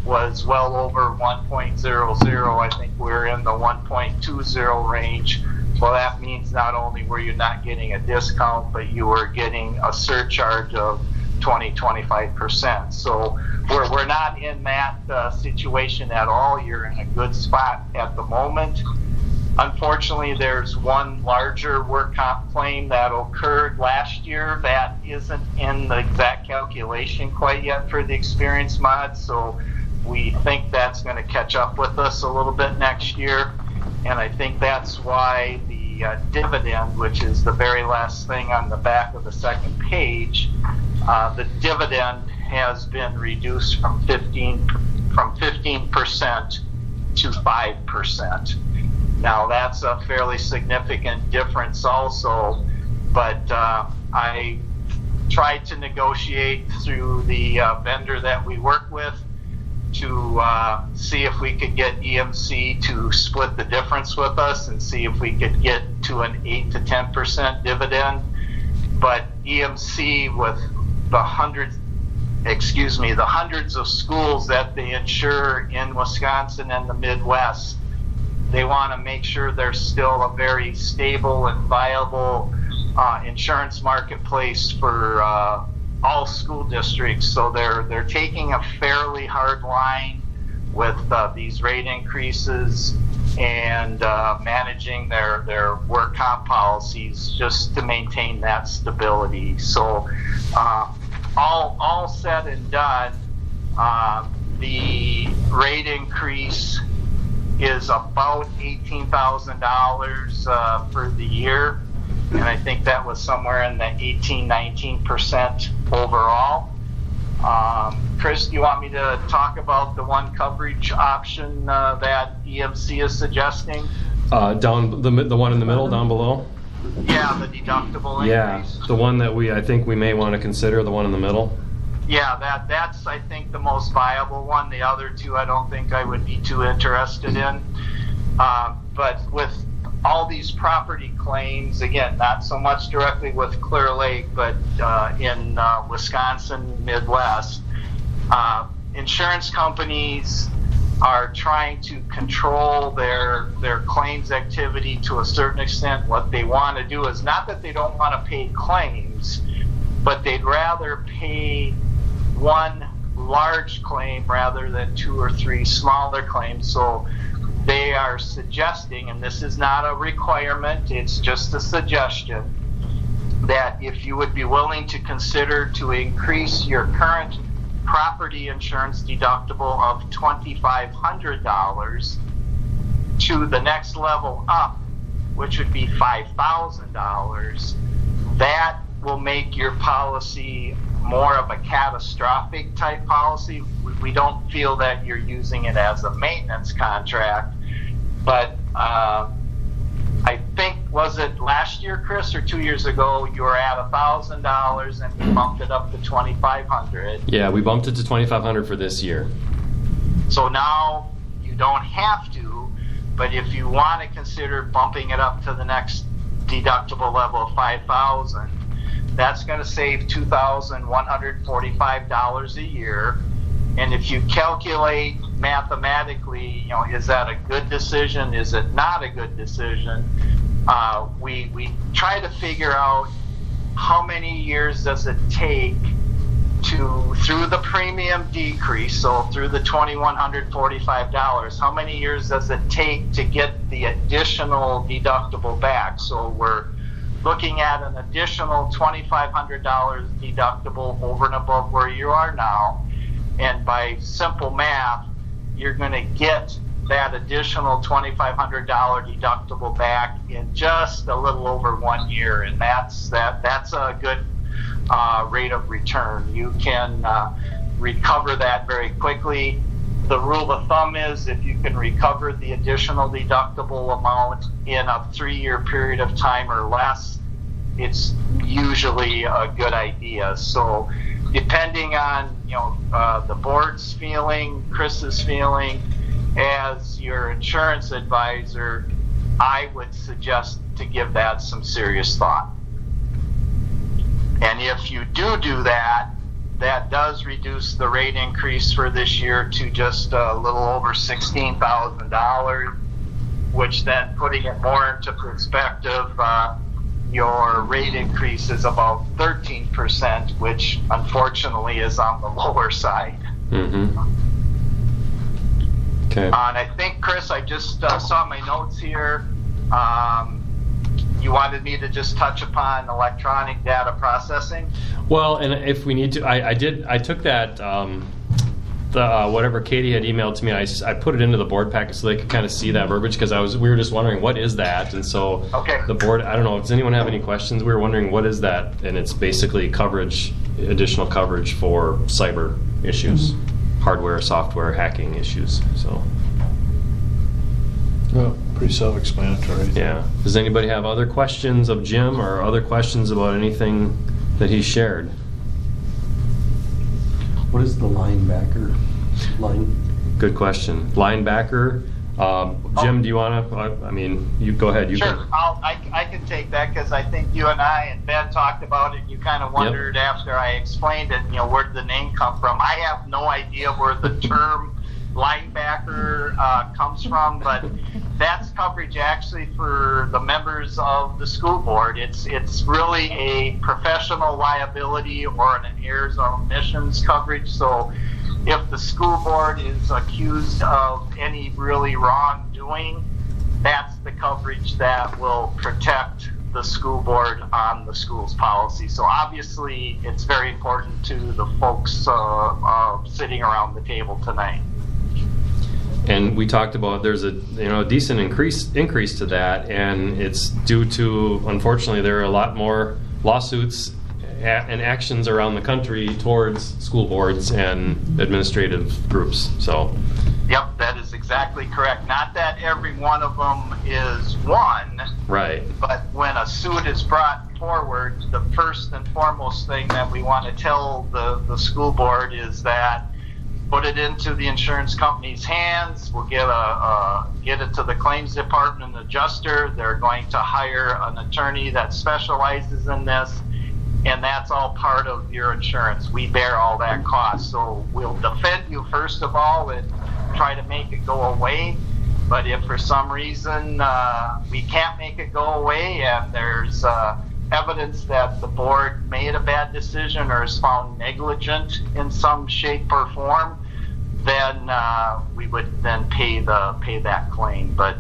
was well over 1.00. I think we're in the 1.20 range. Well, that means not only were you not getting a discount, but you were getting a surcharge of 20-25%. So we're not in that situation at all. You're in a good spot at the moment. Unfortunately, there's one larger work comp claim that occurred last year that isn't in the exact calculation quite yet for the experience mod. So we think that's going to catch up with us a little bit next year. And I think that's why the dividend, which is the very last thing on the back of the second page, the dividend has been reduced from 15% to 5%. Now that's a fairly significant difference also, but I tried to negotiate through the vendor that we work with to see if we could get EMC to split the difference with us and see if we could get to an 8 to 10% dividend. But EMC, with the hundreds of schools that they insure in Wisconsin and the Midwest, they want to make sure there's still a very stable and viable insurance marketplace for all school districts. So they're taking a fairly hard line with these rate increases and managing their work comp policies just to maintain that stability. So all said and done, the rate increase is about $18,000 for the year, and I think that was somewhere in the 18-19% overall. Chris, do you want me to talk about the one coverage option that EMC is suggesting? Down the one in the middle, down below. Yeah, the deductible increase. Yeah, the one that I think we may want to consider, the one in the middle. Yeah, that's I think the most viable one. The other two I don't think I would be too interested in. But with all these property claims, again, not so much directly with Clear Lake, but in Wisconsin, Midwest, insurance companies are trying to control their claims activity to a certain extent. What they want to do is not that they don't want to pay claims, but they'd rather pay one large claim rather than 2 or 3 smaller claims. So they are suggesting, and this is not a requirement, it's just a suggestion, that if you would be willing to consider to increase your current property insurance deductible of $2,500 to the next level up, which would be $5,000, that will make your policy more of a catastrophic type policy. We don't feel that you're using it as a maintenance contract, but I think, was it last year, Chris, or 2 years ago, you were at $1,000 and we bumped it up to $2,500. Yeah, we bumped it to $2,500 for this year. So now you don't have to, but if you want to consider bumping it up to the next deductible level of $5,000, that's going to save $2,145 a year. And if you calculate mathematically, is that a good decision? Is it not a good decision? We try to figure out how many years does it take through the premium decrease, so through the $2,145, how many years does it take to get the additional deductible back? So we're looking at an additional $2,500 deductible over and above where you are now. And by simple math, you're going to get that additional $2,500 deductible back in just a little over 1 year. And that's a good rate of return. You can recover that very quickly. The rule of thumb is if you can recover the additional deductible amount in a 3-year period of time or less, it's usually a good idea. So depending on, the board's feeling, Chris's feeling, as your insurance advisor, I would suggest to give that some serious thought. And if you do that, that does reduce the rate increase for this year to just a little over $16,000, which then, putting it more into perspective, your rate increase is about 13%, which unfortunately is on the lower side. Mm-hmm. Okay. And I think, Chris, I just saw my notes here. You wanted me to just touch upon electronic data processing? Well, and if we need to, I took that, whatever Katie had emailed to me, I put it into the board packet so they could kind of see that verbiage, because we were just wondering, what is that? And so the board, I don't know, does anyone have any questions? We were wondering, what is that? And it's basically coverage, additional coverage for cyber issues, hardware, software, hacking issues, so. Well, pretty self-explanatory. Yeah. Does anybody have other questions of Jim, or other questions about anything that he shared? What is the linebacker line? Good question. Linebacker. Jim, do you want to? You go ahead. You sure. can. I can take that, because I think you and I and Ben talked about it. You kind of wondered after I explained it, where did the name come from? I have no idea where the term linebacker comes from, but that's coverage actually for the members of the school board. It's really a professional liability or an errors or omissions coverage. So if the school board is accused of any really wrongdoing, that's the coverage that will protect the school board on the school's policy. So obviously it's very important to the folks sitting around the table tonight. And we talked about there's a decent increase to that, and it's due to, unfortunately, there are a lot more lawsuits and actions around the country towards school boards and administrative groups. So. Yep, that is exactly correct. Not that every one of them is won. Right. But when a suit is brought forward, the first and foremost thing that we want to tell the school board is that put it into the insurance company's hands. We'll get it to the claims department and adjuster. They're going to hire an attorney that specializes in this, and that's all part of your insurance. We bear all that cost. So we'll defend you first of all and try to make it go away. But if for some reason we can't make it go away, and there's evidence that the board made a bad decision or is found negligent in some shape or form, then we would then pay that claim. But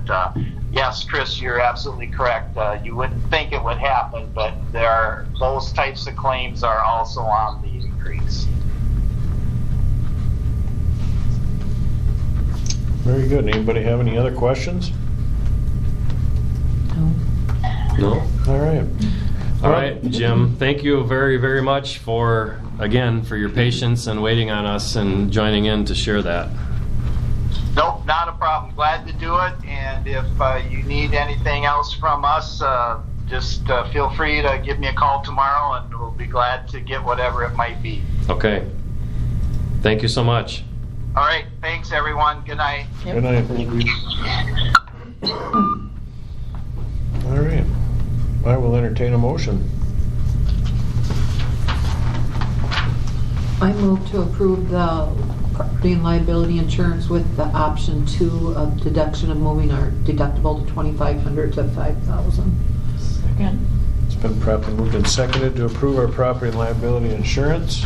yes, Chris, you're absolutely correct. You wouldn't think it would happen, but those types of claims are also on the increase. Very good. Anybody have any other questions? No? All right. All right, Jim, thank you very, very much for your patience and waiting on us and joining in to share that. Nope, not a problem. Glad to do it. And if you need anything else from us, just feel free to give me a call tomorrow, and we'll be glad to get whatever it might be. Okay. Thank you so much. All right. Thanks, everyone. Good night. Yep. Good night. All right. I will entertain a motion. I move to approve the property and liability insurance with the option 2 of deduction of moving our deductible to $2,500 to $5,000. Second. It's been properly moved and seconded to approve our property and liability insurance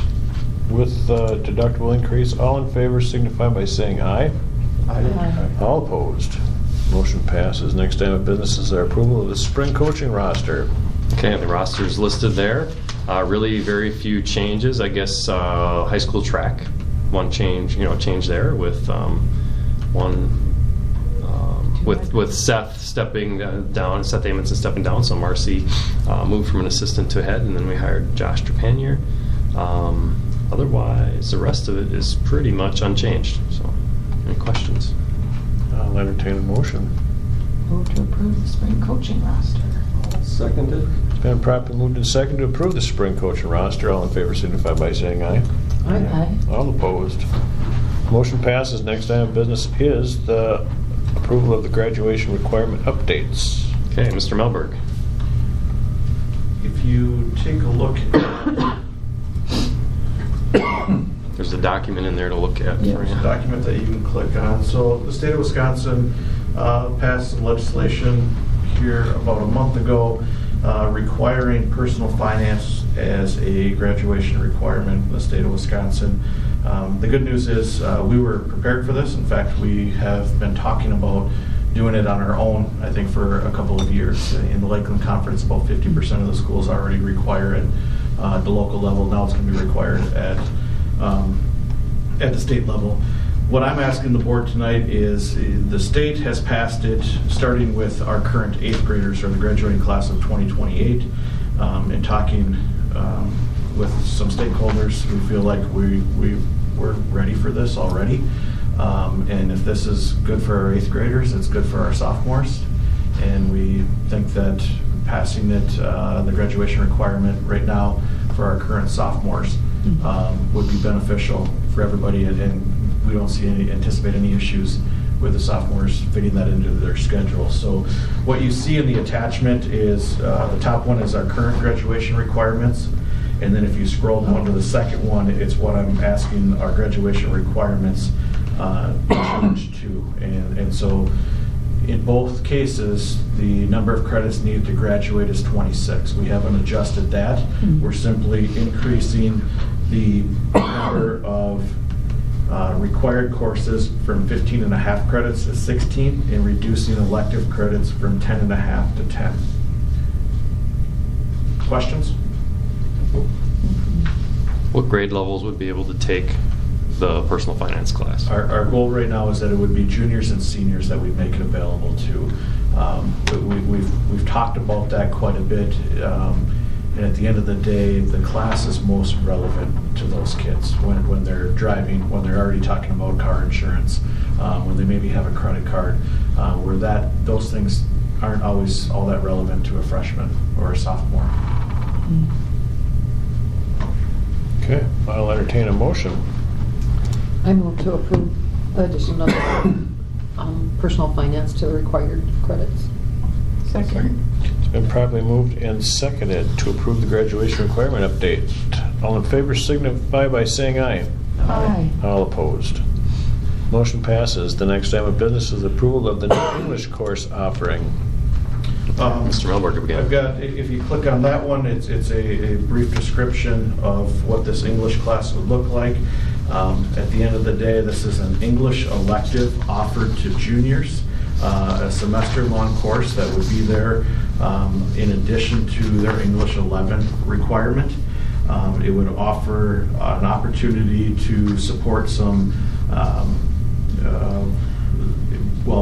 with deductible increase. All in favor signify by saying aye. Aye. All opposed. Motion passes. Next item of business is our approval of the spring coaching roster. Okay, the roster is listed there. Really very few changes. I guess high school track, one change there with with Seth stepping down, Seth Amundsen stepping down. So Marcy moved from an assistant to a head, and then we hired Josh Trepanier. Otherwise, the rest of it is pretty much unchanged. So, any questions? I'll entertain a motion. Move to approve the spring coaching roster. Seconded. It's been properly moved and seconded to approve the spring coaching roster. All in favor signify by saying aye. Aye. All opposed. Motion passes. Next item of business is the approval of the graduation requirement updates. Okay, Mr. Melberg. If you take a look at There's a document in there to look at. there's a document that you can click on. So the state of Wisconsin passed some legislation here about a month ago requiring personal finance as a graduation requirement in the state of Wisconsin. The good news is we were prepared for this. In fact, we have been talking about doing it on our own, I think, for a couple of years. In the Lakeland Conference, about 50% of the schools already require it at the local level. Now it's going to be required at the state level. What I'm asking the board tonight is the state has passed it, starting with our current 8th graders, or the graduating class of 2028, and talking with some stakeholders who feel like we're ready for this already. And if this is good for our 8th graders, it's good for our sophomores. And we think that passing it, the graduation requirement right now for our current sophomores would be beneficial for everybody, and we don't anticipate any issues with the sophomores fitting that into their schedule. So what you see in the attachment is the top one is our current graduation requirements, and then if you scroll down to the second one, it's what I'm asking our graduation requirements change to. And so in both cases, the number of credits needed to graduate is 26. We haven't adjusted that. We're simply increasing the number of required courses from 15.5 credits to 16 and reducing elective credits from 10.5 to 10. Questions? What grade levels would be able to take the personal finance class? Our goal right now is that it would be juniors and seniors that we make it available to. We've talked about that quite a bit, and at the end of the day, the class is most relevant to those kids when they're driving, when they're already talking about car insurance, when they maybe have a credit card, where those things aren't always all that relevant to a freshman or a sophomore. Okay, I'll entertain a motion. I move to approve the addition of personal finance to the required credits. Second. It's been properly moved and seconded to approve the graduation requirement update. All in favor signify by saying aye. Aye. All opposed. Motion passes. The next item of business is approval of the new English course offering. Mr. Melberg again. I've got, if you click on that one, it's a brief description of what this English class would look like. At the end of the day, this is an English elective offered to juniors, a semester-long course that would be there in addition to their English 11 requirement. It would offer an opportunity to support some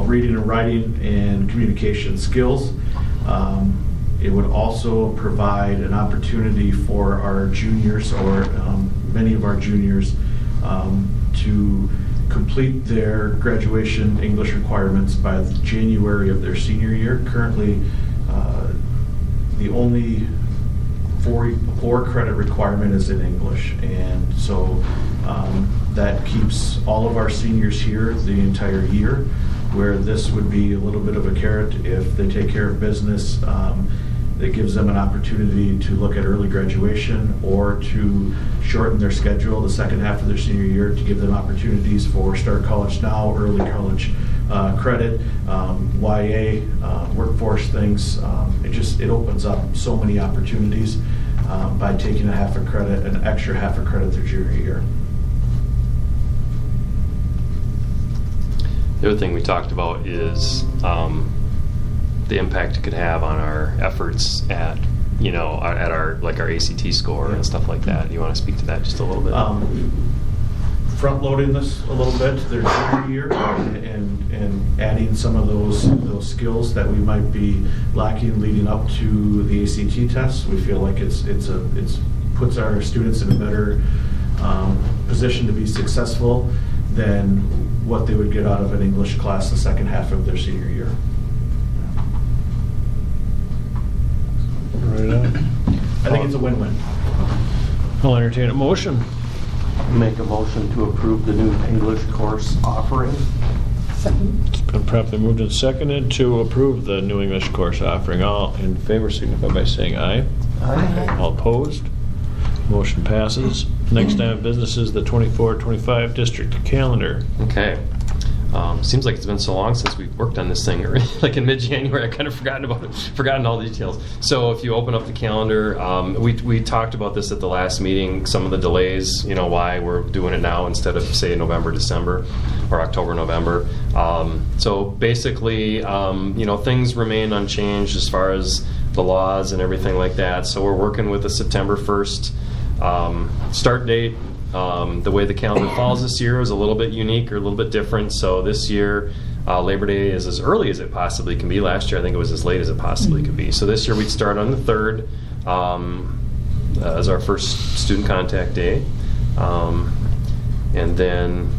reading and writing and communication skills. It would also provide an opportunity for our juniors, or many of our juniors, to complete their graduation English requirements by January of their senior year. Currently, the only 4 credit requirement is in English, and so that keeps all of our seniors here the entire year, where this would be a little bit of a carrot if they take care of business. It gives them an opportunity to look at early graduation or to shorten their schedule the second half of their senior year to give them opportunities for Start College Now, early college credit, YA, workforce things. It opens up so many opportunities by taking an extra half a credit their junior year. The other thing we talked about is the impact it could have on our efforts at our ACT score and stuff like that. You want to speak to that just a little bit? Front loading this a little bit their junior year and adding some of those skills that we might be lacking leading up to the ACT tests. We feel like it puts our students in a better position to be successful than what they would get out of an English class the second half of their senior year. Right on. I think it's a win-win. I'll entertain a motion. Make a motion to approve the new English course offering. It's been properly moved and seconded to approve the new English course offering. All in favor signify by saying aye. Aye. All opposed? Motion passes. Next item of business is the 24-25 district calendar. Okay. Seems like it's been so long since we worked on this thing. Like in mid-January, I kind of forgotten all the details. So if you open up the calendar, we talked about this at the last meeting. Some of the delays, why we're doing it now instead of say November, December, or October, November. So basically, things remain unchanged as far as the laws and everything like that. So we're working with a September 1st start date. The way the calendar falls this year is a little bit unique or a little bit different. So this year, Labor Day is as early as it possibly can be. Last year, I think it was as late as it possibly could be. So this year, we'd start on the 3rd as our first student contact day. And then,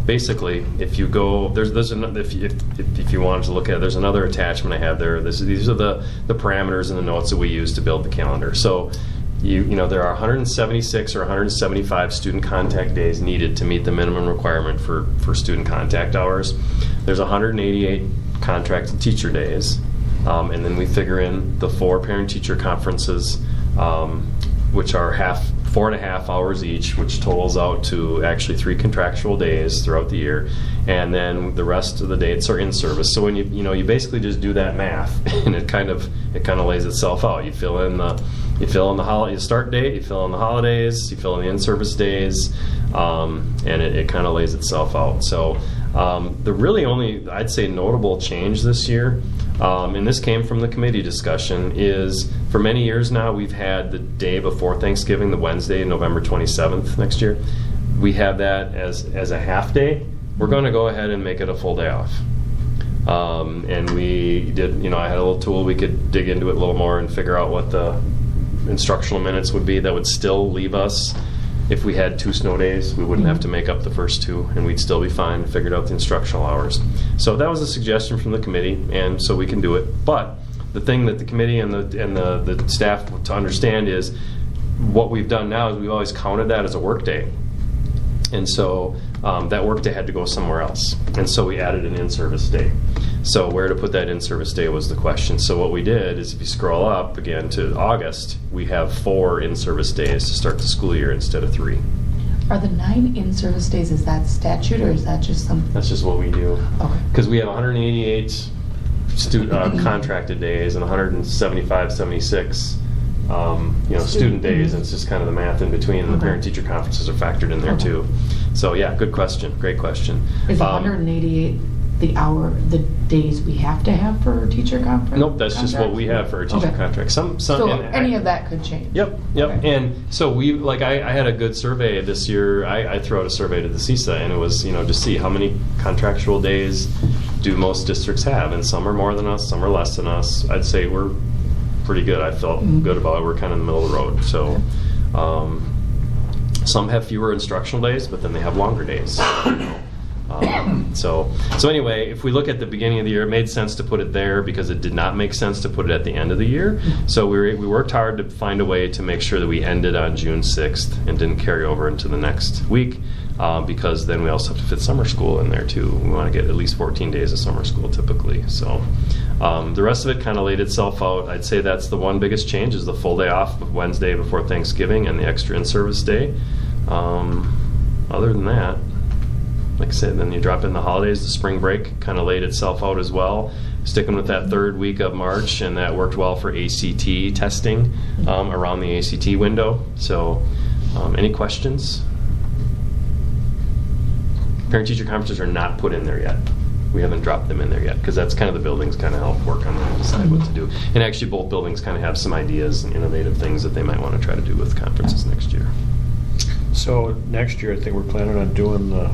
basically, if you go, there's another, if you wanted to look at it, there's another attachment I have there. These are the parameters and the notes that we use to build the calendar. So, there are 176 or 175 student contact days needed to meet the minimum requirement for student contact hours. There's 188 contracted teacher days, and then we figure in the 4 parent-teacher conferences, which are 4.5 hours each, which totals out to actually 3 contractual days throughout the year, and then the rest of the dates are in service. So when you basically just do that math, and it kind of lays itself out. You fill in the start date, you fill in the holidays, you fill in the in-service days, and it kind of lays itself out. So the really only, I'd say, notable change this year, and this came from the committee discussion, is for many years now we've had the day before Thanksgiving, the Wednesday, November 27th next year. We have that as a half day. We're going to go ahead and make it a full day off. And we did, I had a little tool we could dig into it a little more and figure out what the instructional minutes would be that would still leave us. If we had 2 snow days, we wouldn't have to make up the first 2, and we'd still be fine. Figured out the instructional hours. So that was a suggestion from the committee, and so we can do it. But the thing that the committee and the staff to understand is what we've done now is we've always counted that as a work day. And so that work day had to go somewhere else. And so we added an in-service day. So where to put that in-service day was the question. So what we did is if you scroll up again to August, we have 4 in-service days to start the school year instead of 3. Are the 9 in-service days, is that statute or is that just something? That's just what we do. Okay. Because we have 188 contracted days and 175, 76 student days, and it's just kind of the math in between, and the parent-teacher conferences are factored in there too. So yeah, good question, great question. Is 188 the days we have to have for a teacher conference? Nope, that's just what we have for a teacher contract. So any of that could change? Yep. Okay. And so I had a good survey this year. I threw out a survey to the CISA, and it was, to see how many contractual days do most districts have, and some are more than us, some are less than us. I'd say we're pretty good. I felt good about it. We're kind of in the middle of the road. So some have fewer instructional days, but then they have longer days. So anyway, if we look at the beginning of the year, it made sense to put it there because it did not make sense to put it at the end of the year. So we worked hard to find a way to make sure that we ended on June 6th and didn't carry over into the next week, because then we also have to fit summer school in there too. We want to get at least 14 days of summer school typically. So the rest of it kind of laid itself out. I'd say that's the one biggest change, is the full day off of Wednesday before Thanksgiving and the extra in-service day. Other than that, like I said, then you drop in the holidays, the spring break kind of laid itself out as well. Sticking with that 3rd week of March, and that worked well for ACT testing around the ACT window. So any questions? Parent-teacher conferences are not put in there yet. We haven't dropped them in there yet, because that's kind of the buildings kind of help work on that and decide what to do. And actually both buildings kind of have some ideas and innovative things that they might want to try to do with conferences next year. So next year, I think we're planning on doing the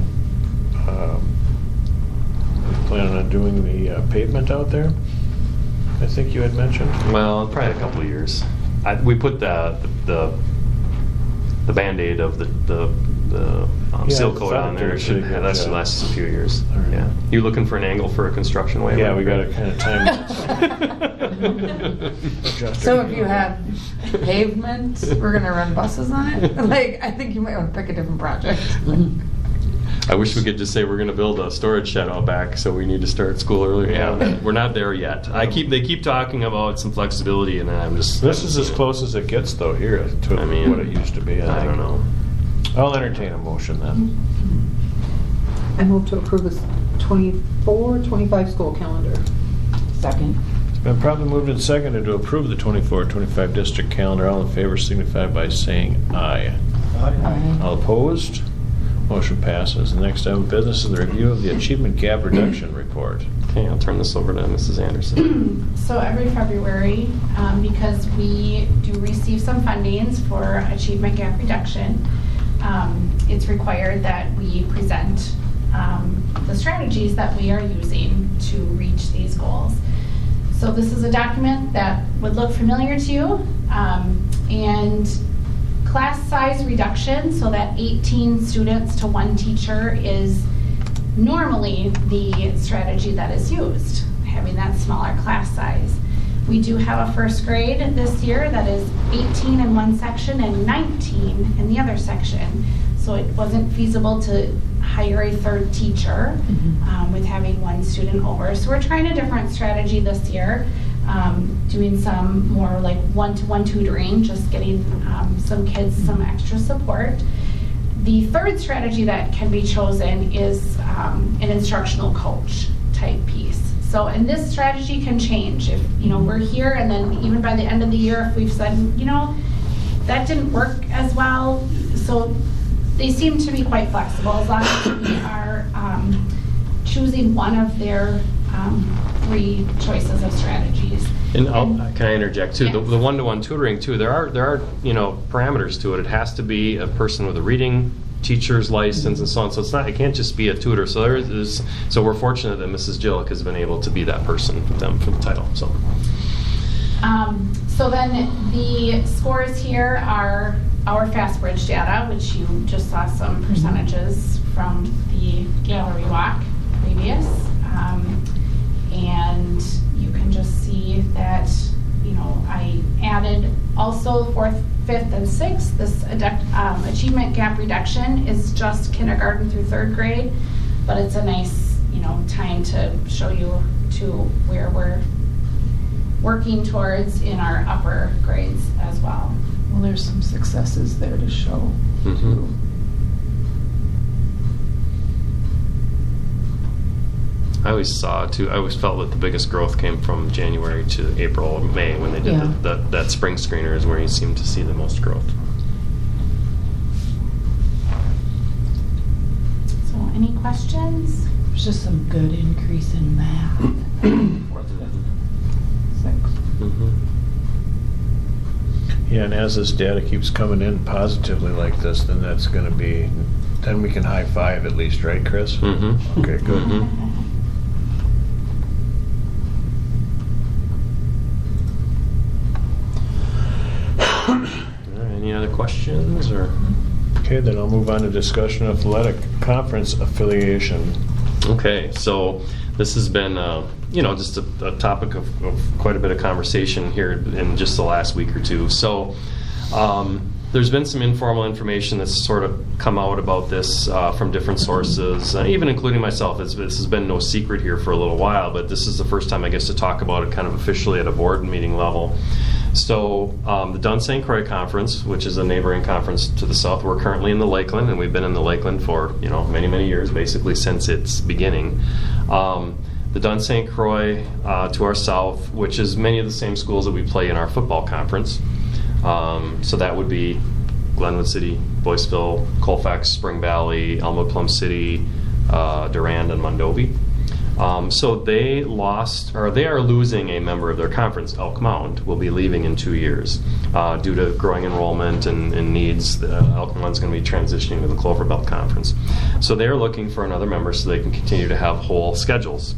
pavement out there. I think you had mentioned. Well, probably a couple of years. We put the Band-Aid of the seal I coat thought on it there. did a It should pretty good last job. us a few years. All right. Yeah. You looking for an angle for a construction waiver? Yeah, we got to kind of time So if you have pavement, we're gonna run buses on it? Like, I think you might want to pick a different project. I wish we could just say we're going to build a storage shed out back, so we need to start school earlier. Yeah, we're not there yet. They keep talking about some flexibility, and I'm just. This is as close as it gets, though, here to what it used to be. I don't know. I'll entertain a motion then. I move to approve this 24-25 school calendar. Second. It's been probably moved and seconded to approve the 24-25 district calendar. All in favor signify by saying aye. Aye. All opposed? Motion passes. The next item of business is the review of the Achievement Gap Reduction Report. Okay, I'll turn this over to Mrs. Anderson. So every February, because we do receive some fundings for achievement gap reduction, it's required that we present the strategies that we are using to reach these goals. So this is a document that would look familiar to you, and class size reduction, so that 18 students to 1 teacher is normally the strategy that is used, having that smaller class size. We do have a first grade this year that is 18 in one section and 19 in the other section. So it wasn't feasible to hire a third teacher with having 1 student over. So we're trying a different strategy this year, doing some more like one-to-one tutoring, just getting some kids some extra support. The third strategy that can be chosen is an instructional coach type piece. So, and this strategy can change if, we're here and then even by the end of the year, if we've said, that didn't work as well. So they seem to be quite flexible as long as we are choosing one of their 3 choices of strategies. And can I interject too? The one-to-one tutoring too. There are parameters to it. It has to be a person with a reading teacher's license and so on. So it can't just be a tutor. So so we're fortunate that Mrs. Jillick has been able to be that person for them for the title. So. So then the scores here are our FastBridge data, which you just saw some percentages from the gallery walk previous. And you can just see that, I added also 4th, 5th, and 6th. This achievement gap reduction is just kindergarten through 3rd grade, but it's a nice, time to show you to where we're working towards in our upper grades as well. Well, there's some successes there to show. I always felt that the biggest growth came from January to April or May when they did that spring screener is where you seem to see the most growth. So any questions? There's just some good increase in math. 4th, 5th, 6th. Yeah, and as this data keeps coming in positively like this, then that's going to be, then we can high five at least, right, Chris? Mm-hmm. Okay, good. Mm-hmm. Any other questions or? Okay, then I'll move on to discussion of athletic conference affiliation. Okay, so this has been, just a topic of quite a bit of conversation here in just the last week or two. So there's been some informal information that's sort of come out about this from different sources, even including myself. This has been no secret here for a little while, but this is the first time I guess to talk about it kind of officially at a board meeting level. So the Dunn St. Croix Conference, which is a neighboring conference to the south, we're currently in the Lakeland, and we've been in the Lakeland for many, many years, basically since its beginning. The Dunn St. Croix to our south, which is many of the same schools that we play in our football conference. So that would be Glenwood City, Boyceville, Colfax, Spring Valley, Elmwood, Plum City, Durand, and Mondovi. So they are losing a member of their conference. Elk Mound will be leaving in 2 years due to growing enrollment and needs. Elk Mound's going to be transitioning to the Clover Belt Conference. So they are looking for another member so they can continue to have whole schedules.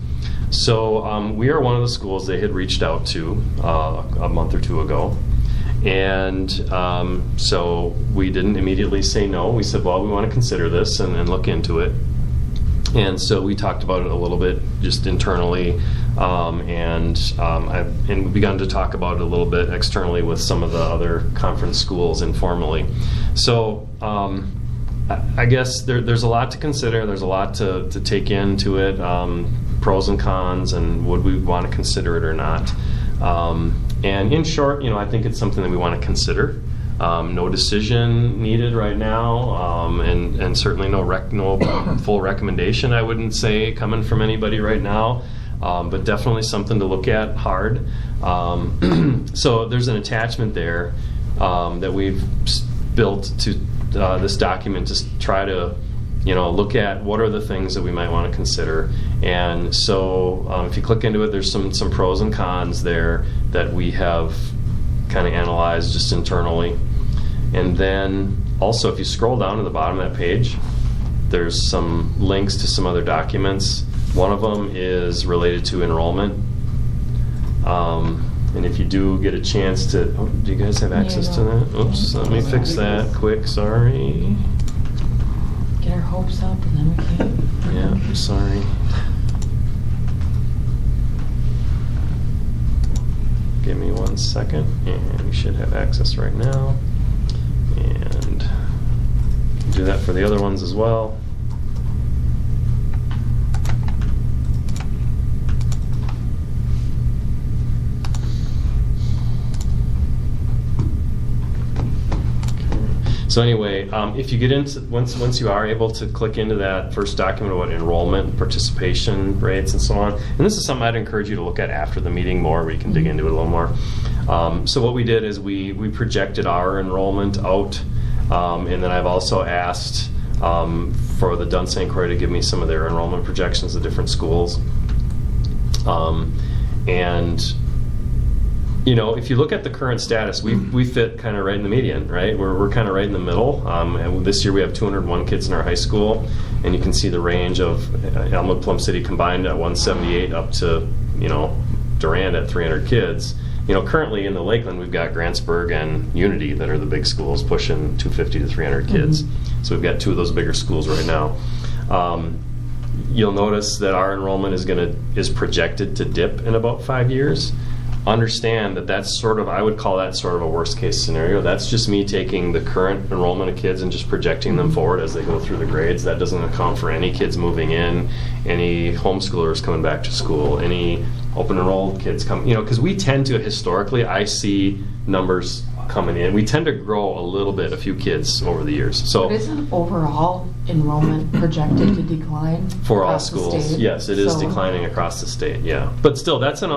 So we are one of the schools they had reached out to a month or 2 ago. And so we didn't immediately say no. We said, well, we want to consider this and look into it. And so we talked about it a little bit just internally, and we've begun to talk about it a little bit externally with some of the other conference schools informally. So I guess there's a lot to consider. There's a lot to take into it, pros and cons, and would we want to consider it or not. And in short, I think it's something that we want to consider. No decision needed right now, and certainly no full recommendation, I wouldn't say, coming from anybody right now, but definitely something to look at hard. So there's an attachment there that we've built to this document to try to look at what are the things that we might want to consider. And so if you click into it, there's some pros and cons there that we have kind of analyzed just internally. And then also, if you scroll down to the bottom of that page, there's some links to some other documents. One of them is related to enrollment. And if you do get a chance to, do you guys have access to that? Oops, let me fix that quick, sorry. Get our hopes up and then we can't. Yeah, I'm sorry. Give me 1 second, and you should have access right now. And do that for the other ones as well. So anyway, if you get into, once you are able to click into that first document about enrollment, participation rates, and so on, and this is something I'd encourage you to look at after the meeting more, where you can dig into it a little more. So what we did is we projected our enrollment out, and then I've also asked for the Dunn St. Croix to give me some of their enrollment projections of different schools. And if you look at the current status, we fit kind of right in the median, right? We're kind of right in the middle. And this year we have 201 kids in our high school, and you can see the range of Elmwood, Plum City combined at 178 up to Durand at 300 kids. Currently in the Lakeland we've got Grantsburg and Unity that are the big schools pushing 250 to 300 kids. Mm-hmm. So we've got two of those bigger schools right now. You'll notice that our enrollment is projected to dip in about 5 years. Understand that that's I would call that sort of a worst case scenario. That's just me taking the current enrollment of kids and just projecting them forward as they go through the grades. That doesn't account for any kids moving in, any homeschoolers coming back to school, any open enrolled kids coming, because we tend to, historically, I see numbers coming in. We tend to grow a little bit, a few kids over the years. So but isn't overall enrollment projected to decline for all schools? Yes, it is declining across the state. Yeah, but still, that's a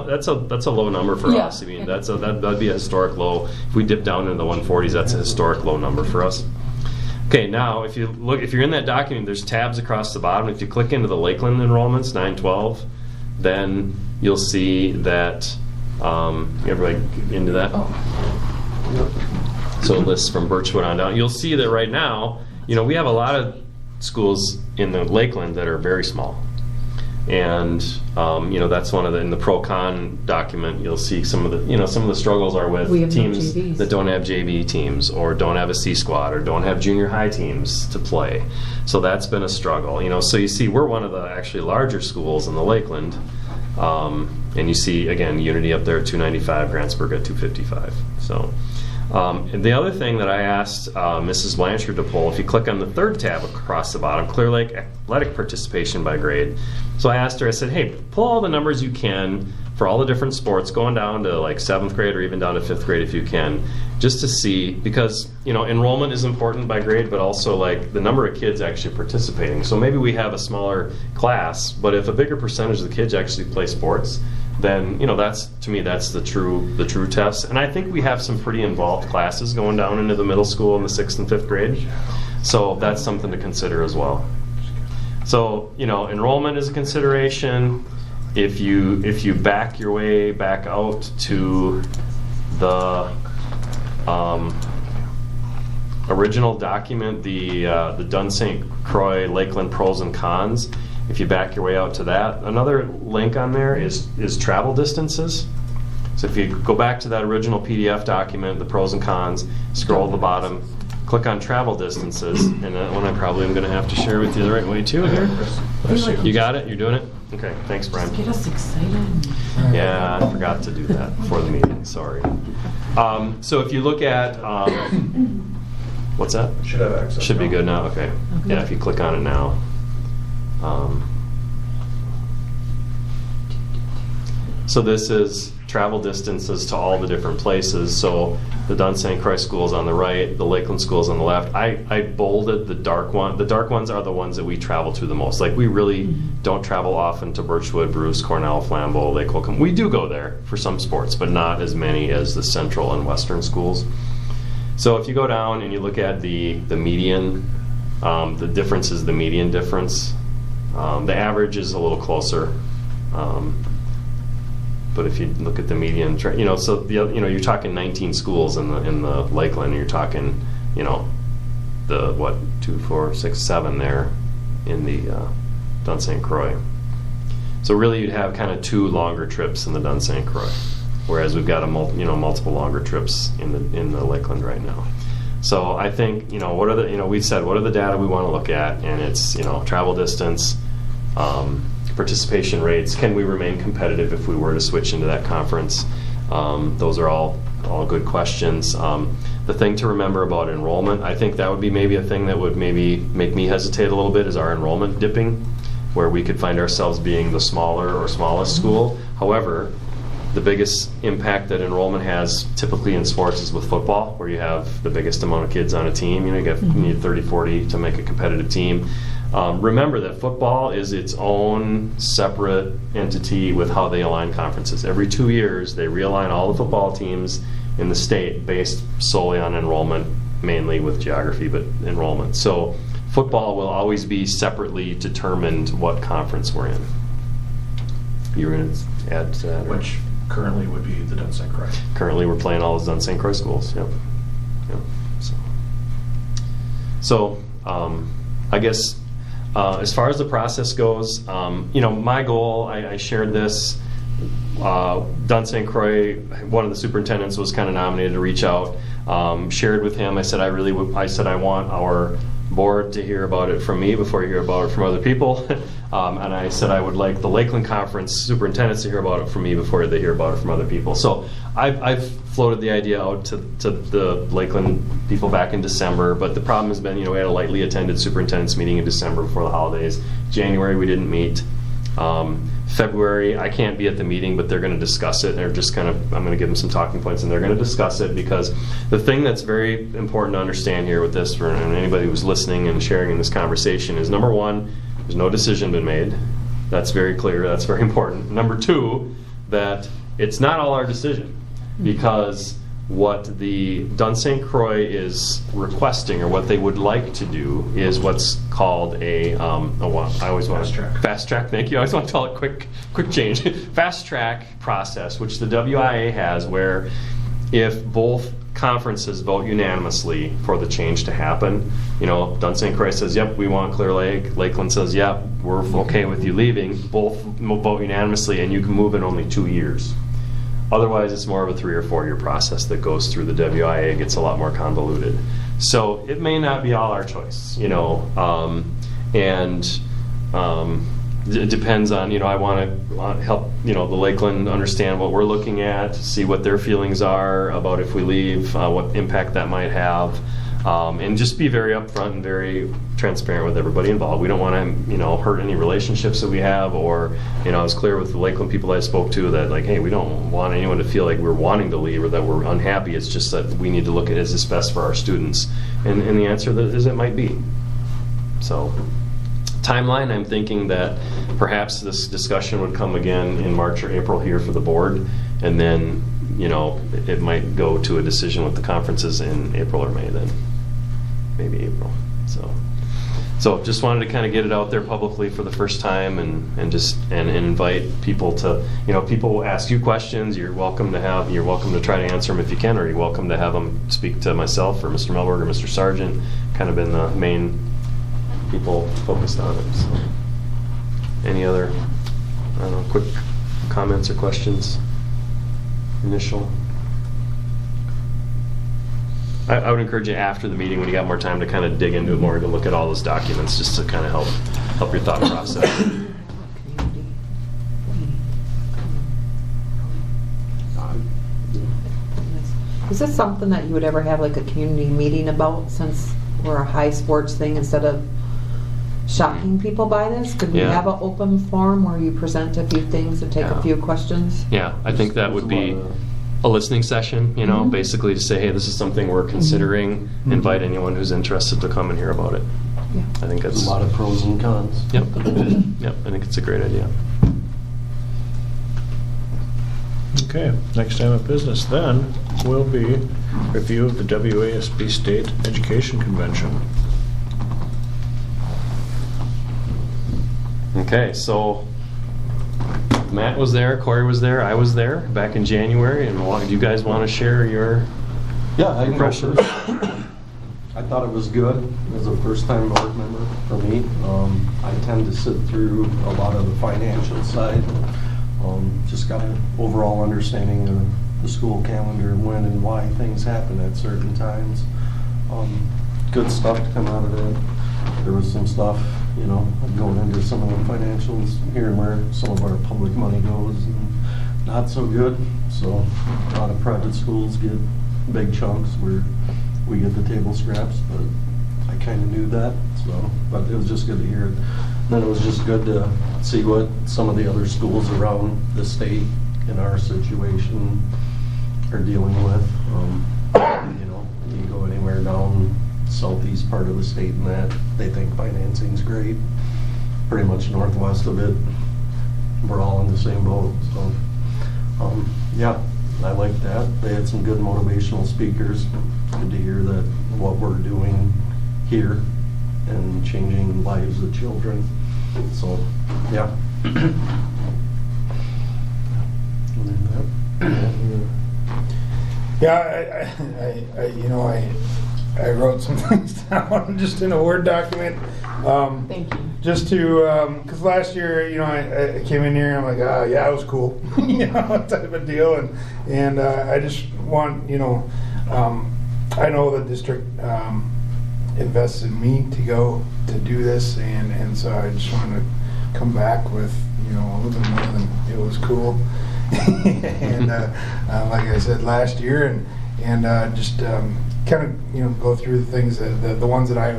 low number for us. I mean, that'd be a historic low. If we dip down into the 140s, that's a historic low number for us. Okay, now if you're in that document, there's tabs across the bottom. If you click into the Lakeland enrollments, 912, then you'll see that. Everybody into that? So it lists from Birchwood on down. You'll see that right now, we have a lot of schools in the Lakeland that are very small. And that's one of in the pro-con document, you'll see some of the struggles are with teams that don't have JV teams, or don't have a C squad, or don't have junior high teams to play. So that's been a struggle. So you see we're one of the actually larger schools in the Lakeland. And you see, again, Unity up there at 295, Grantsburg at 255. So and the other thing that I asked Mrs. Blanchard to pull, if you click on the third tab across the bottom, Clear Lake athletic participation by grade. So I asked her, I said, hey, pull all the numbers you can for all the different sports, going down to like 7th grade or even down to 5th grade if you can, just to see, because enrollment is important by grade, but also like the number of kids actually participating. So maybe we have a smaller class, but if a bigger percentage of the kids actually play sports, then that's, to me, that's the true test. And I think we have some pretty involved classes going down into the middle school in the 6th and 5th grade. So that's something to consider as well. So enrollment is a consideration. If you back your way back out to the original document, the Dunn St. Croix Lakeland pros and cons, if you back your way out to that, another link on there is travel distances. So if you go back to that original PDF document, the pros and cons, scroll to the bottom, click on travel distances, and that one I probably am going to have to share with you the right way too here. You got it? You're doing it? Okay, thanks, Brian. Get us excited. Yeah, I forgot to do that before the meeting, sorry. So if you look at, what's that? Should have access. Should be good now, okay. Yeah, if you click on it now. So this is travel distances to all the different places. So the Dunn St. Croix school is on the right, the Lakeland school is on the left. I bolded the dark one. The dark ones are the ones that we travel to the most. Like we really don't travel often to Birchwood, Bruce, Cornell, Flambeau, Lake Holcomb. We do go there for some sports, but not as many as the central and western schools. So if you go down and you look at the median, the difference is the median difference. The average is a little closer. But if you look at the median, so you're talking 19 schools in the Lakeland, and you're talking, the 2, 4, 6, 7 there in the Dunn St. Croix. So really, you'd have kind of 2 longer trips in the Dunn St. Croix, whereas we've got multiple longer trips in the Lakeland right now. So I think what are the we said what are the data we want to look at, and it's travel distance. Participation rates, can we remain competitive if we were to switch into that conference? Those are all good questions. The thing to remember about enrollment, I think that would be maybe a thing that would maybe make me hesitate a little bit, is our enrollment dipping, where we could find ourselves being the smaller or smallest school. However, the biggest impact that enrollment has typically in sports is with football, where you have the biggest amount of kids on a team. You need 30, 40 to make a competitive team. Remember that football is its own separate entity with how they align conferences. Every 2 years, they realign all the football teams in the state based solely on enrollment, mainly with geography, but enrollment. So football will always be separately determined what conference we're in. You were going to add to that? Which currently would be the Dunn St. Croix. Currently, we're playing all the Dunn St. Croix schools. Yep. So I guess. As far as the process goes, my goal, I shared this, Dunn St. Croix, one of the superintendents was kind of nominated to reach out, shared with him, I said I want our board to hear about it from me before you hear about it from other people, and I said I would like the Lakeland Conference superintendents to hear about it from me before they hear about it from other people. So I've floated the idea out to the Lakeland people back in December, but the problem has been, we had a lightly attended superintendent's meeting in December before the holidays. January, we didn't meet. February, I can't be at the meeting, but they're going to discuss it. I'm going to give them some talking points, and they're going to discuss it, because the thing that's very important to understand here with this, for anybody who's listening and sharing in this conversation, is number one, there's no decision been made. That's very clear. That's very important. Number two, that it's not all our decision, because what the Dunn St. Croix is requesting, or what they would like to do, is what's called I always want fast track. Thank you. I always want to call it quick change. Fast track process, which the WIA has, where if both conferences vote unanimously for the change to happen, Dunn St. Croix says, yep, we want Clear Lake. Lakeland says, yep, we're okay with you leaving. Both vote unanimously, and you can move in only 2 years. Otherwise, it's more of a 3 or 4 year process that goes through the WIA. It gets a lot more convoluted. So it may not be all our choice, it depends on, I want to help, the Lakeland understand what we're looking at, see what their feelings are about if we leave, what impact that might have, and just be very upfront and very transparent with everybody involved. We don't want to, hurt any relationships that we have, or, I was clear with the Lakeland people I spoke to that, like, hey, we don't want anyone to feel like we're wanting to leave or that we're unhappy. It's just that we need to look at, is this best for our students? And the answer is it might be. So, timeline, I'm thinking that perhaps this discussion would come again in March or April here for the board, and then, it might go to a decision with the conferences in April or May then. Maybe April. So just wanted to kind of get it out there publicly for the first time, and invite people to, people will ask you questions. You're welcome to try to answer them if you can, or you're welcome to have them speak to myself or Mr. Melberg or Mr. Sargent. Kind of been the main people focused on it. So, any other, quick comments or questions? initial? I would encourage you after the meeting, when you got more time, to kind of dig into it more, to look at all those documents, just to kind of help your thought process. Is this something that you would ever have like a community meeting about, since we're a high sports thing, instead of shocking people by this? Could we Yeah. have an open forum where you present a few things and take a few questions? Yeah, I think that would be a listening session, basically to say, hey, this is something we're considering. Invite anyone who's interested to come and hear about it. Yeah. I think that's a lot of pros and cons. Yep. Yep, I think it's a great idea. Okay, next time of business then will be review of the WASB State Education Convention. Okay, so Matt was there, Corey was there, I was there back in January, and do you guys want to share your I can go impressions? first. I thought it was good as a first-time board member for me. I tend to sit through a lot of the financial side. Just got an overall understanding of the school calendar, when and why things happen at certain times. Good stuff to come out of it. There was some stuff, going into some of the financials, hearing where some of our public money goes, and not so good. So a lot of private schools get big chunks where we get the table scraps, but I kind of knew that. So, but it was just good to hear it. Then it was just good to see what some of the other schools around the state in our situation are dealing with. You go anywhere down southeast part of the state and that, they think financing's great. Pretty much northwest of it, we're all in the same boat. So, I like that. They had some good motivational speakers. Good to hear that what we're doing here and changing lives of children. So, yeah. I wrote some things down just in a Word document. Thank you. Just to, because last year, I came in here and I'm like, yeah, it was cool, type of deal. And I just want, I know the district invests in me to go to do this, and so I just wanted to come back with, a little bit more than it was cool. And like I said last year, and just kind of, go through the things that the ones that I,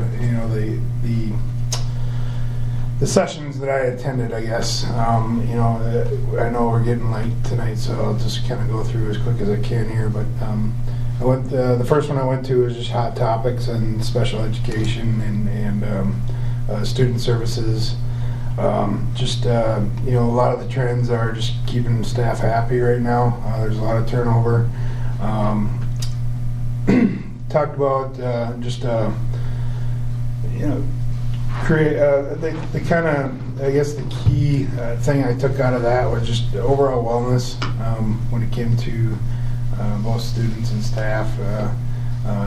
the sessions that I attended, I guess. I know we're getting late tonight, so I'll just kind of go through as quick as I can here. But I went. The first one I went to was just hot topics and special education and student services. A lot of the trends are just keeping staff happy right now. There's a lot of turnover. Talked about create the kind of, I guess the key thing I took out of that was just the overall wellness when it came to both students and staff.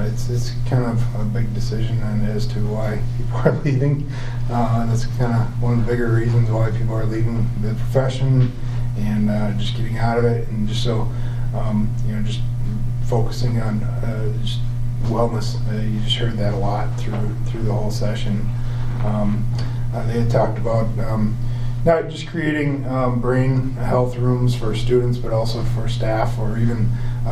It's kind of a big decision as to why people are leaving. That's kind of one of the bigger reasons why people are leaving the profession and just getting out of it, and just so just focusing on just wellness. You just heard that a lot through the whole session. They had talked about not just creating brain health rooms for students, but also for staff, or even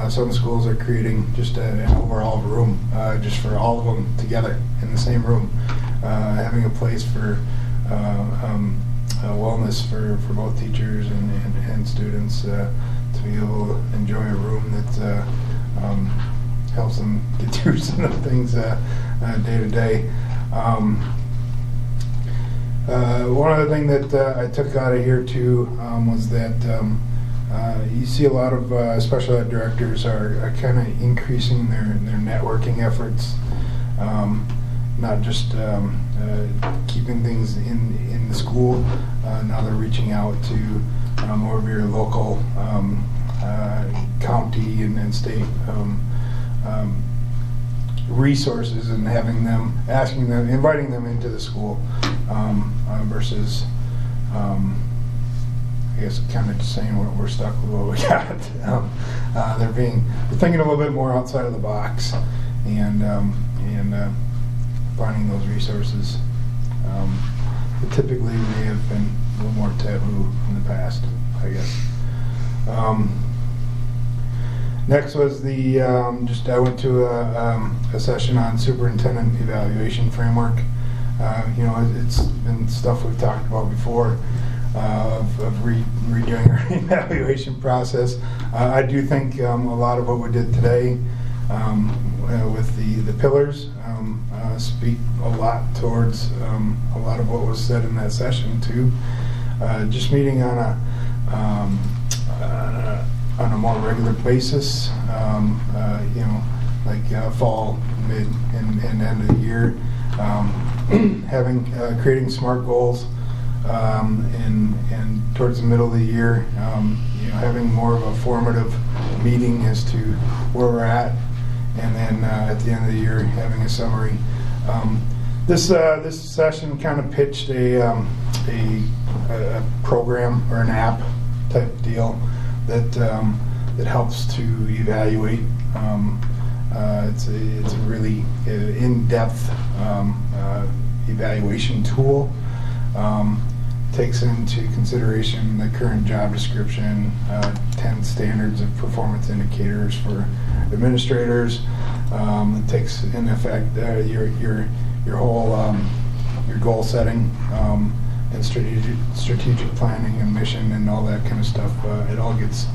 some schools are creating just an overall room just for all of them together in the same room, having a place for wellness for both teachers and students to be able to enjoy a room that helps them get through some of the things day to day. One other thing that I took out of here too was that you see a lot of special ed directors are kind of increasing their networking efforts, not just keeping things in the school. Now they're reaching out to more of your local county and state resources, and having them, asking them, inviting them into the school versus I guess kind of just saying we're stuck with what we got. They're thinking a little bit more outside of the box and finding those resources that typically may have been a little more taboo in the past, I guess. Next was I went to a session on superintendent evaluation framework. It's been stuff we've talked about before of redoing our evaluation process. I do think a lot of what we did today with the pillars speak a lot towards a lot of what was said in that session too. Just meeting on a more regular basis, like fall, mid, and end of the year, creating SMART goals, and towards the middle of the year, having more of a formative meeting as to where we're at, and then at the end of the year having a summary. This session kind of pitched a program or an app type deal that helps to evaluate. It's a really in-depth evaluation tool. Takes into consideration the current job description, 10 standards of performance indicators for administrators. It takes in effect your whole your goal setting and strategic planning and mission and all that kind of stuff. It all gets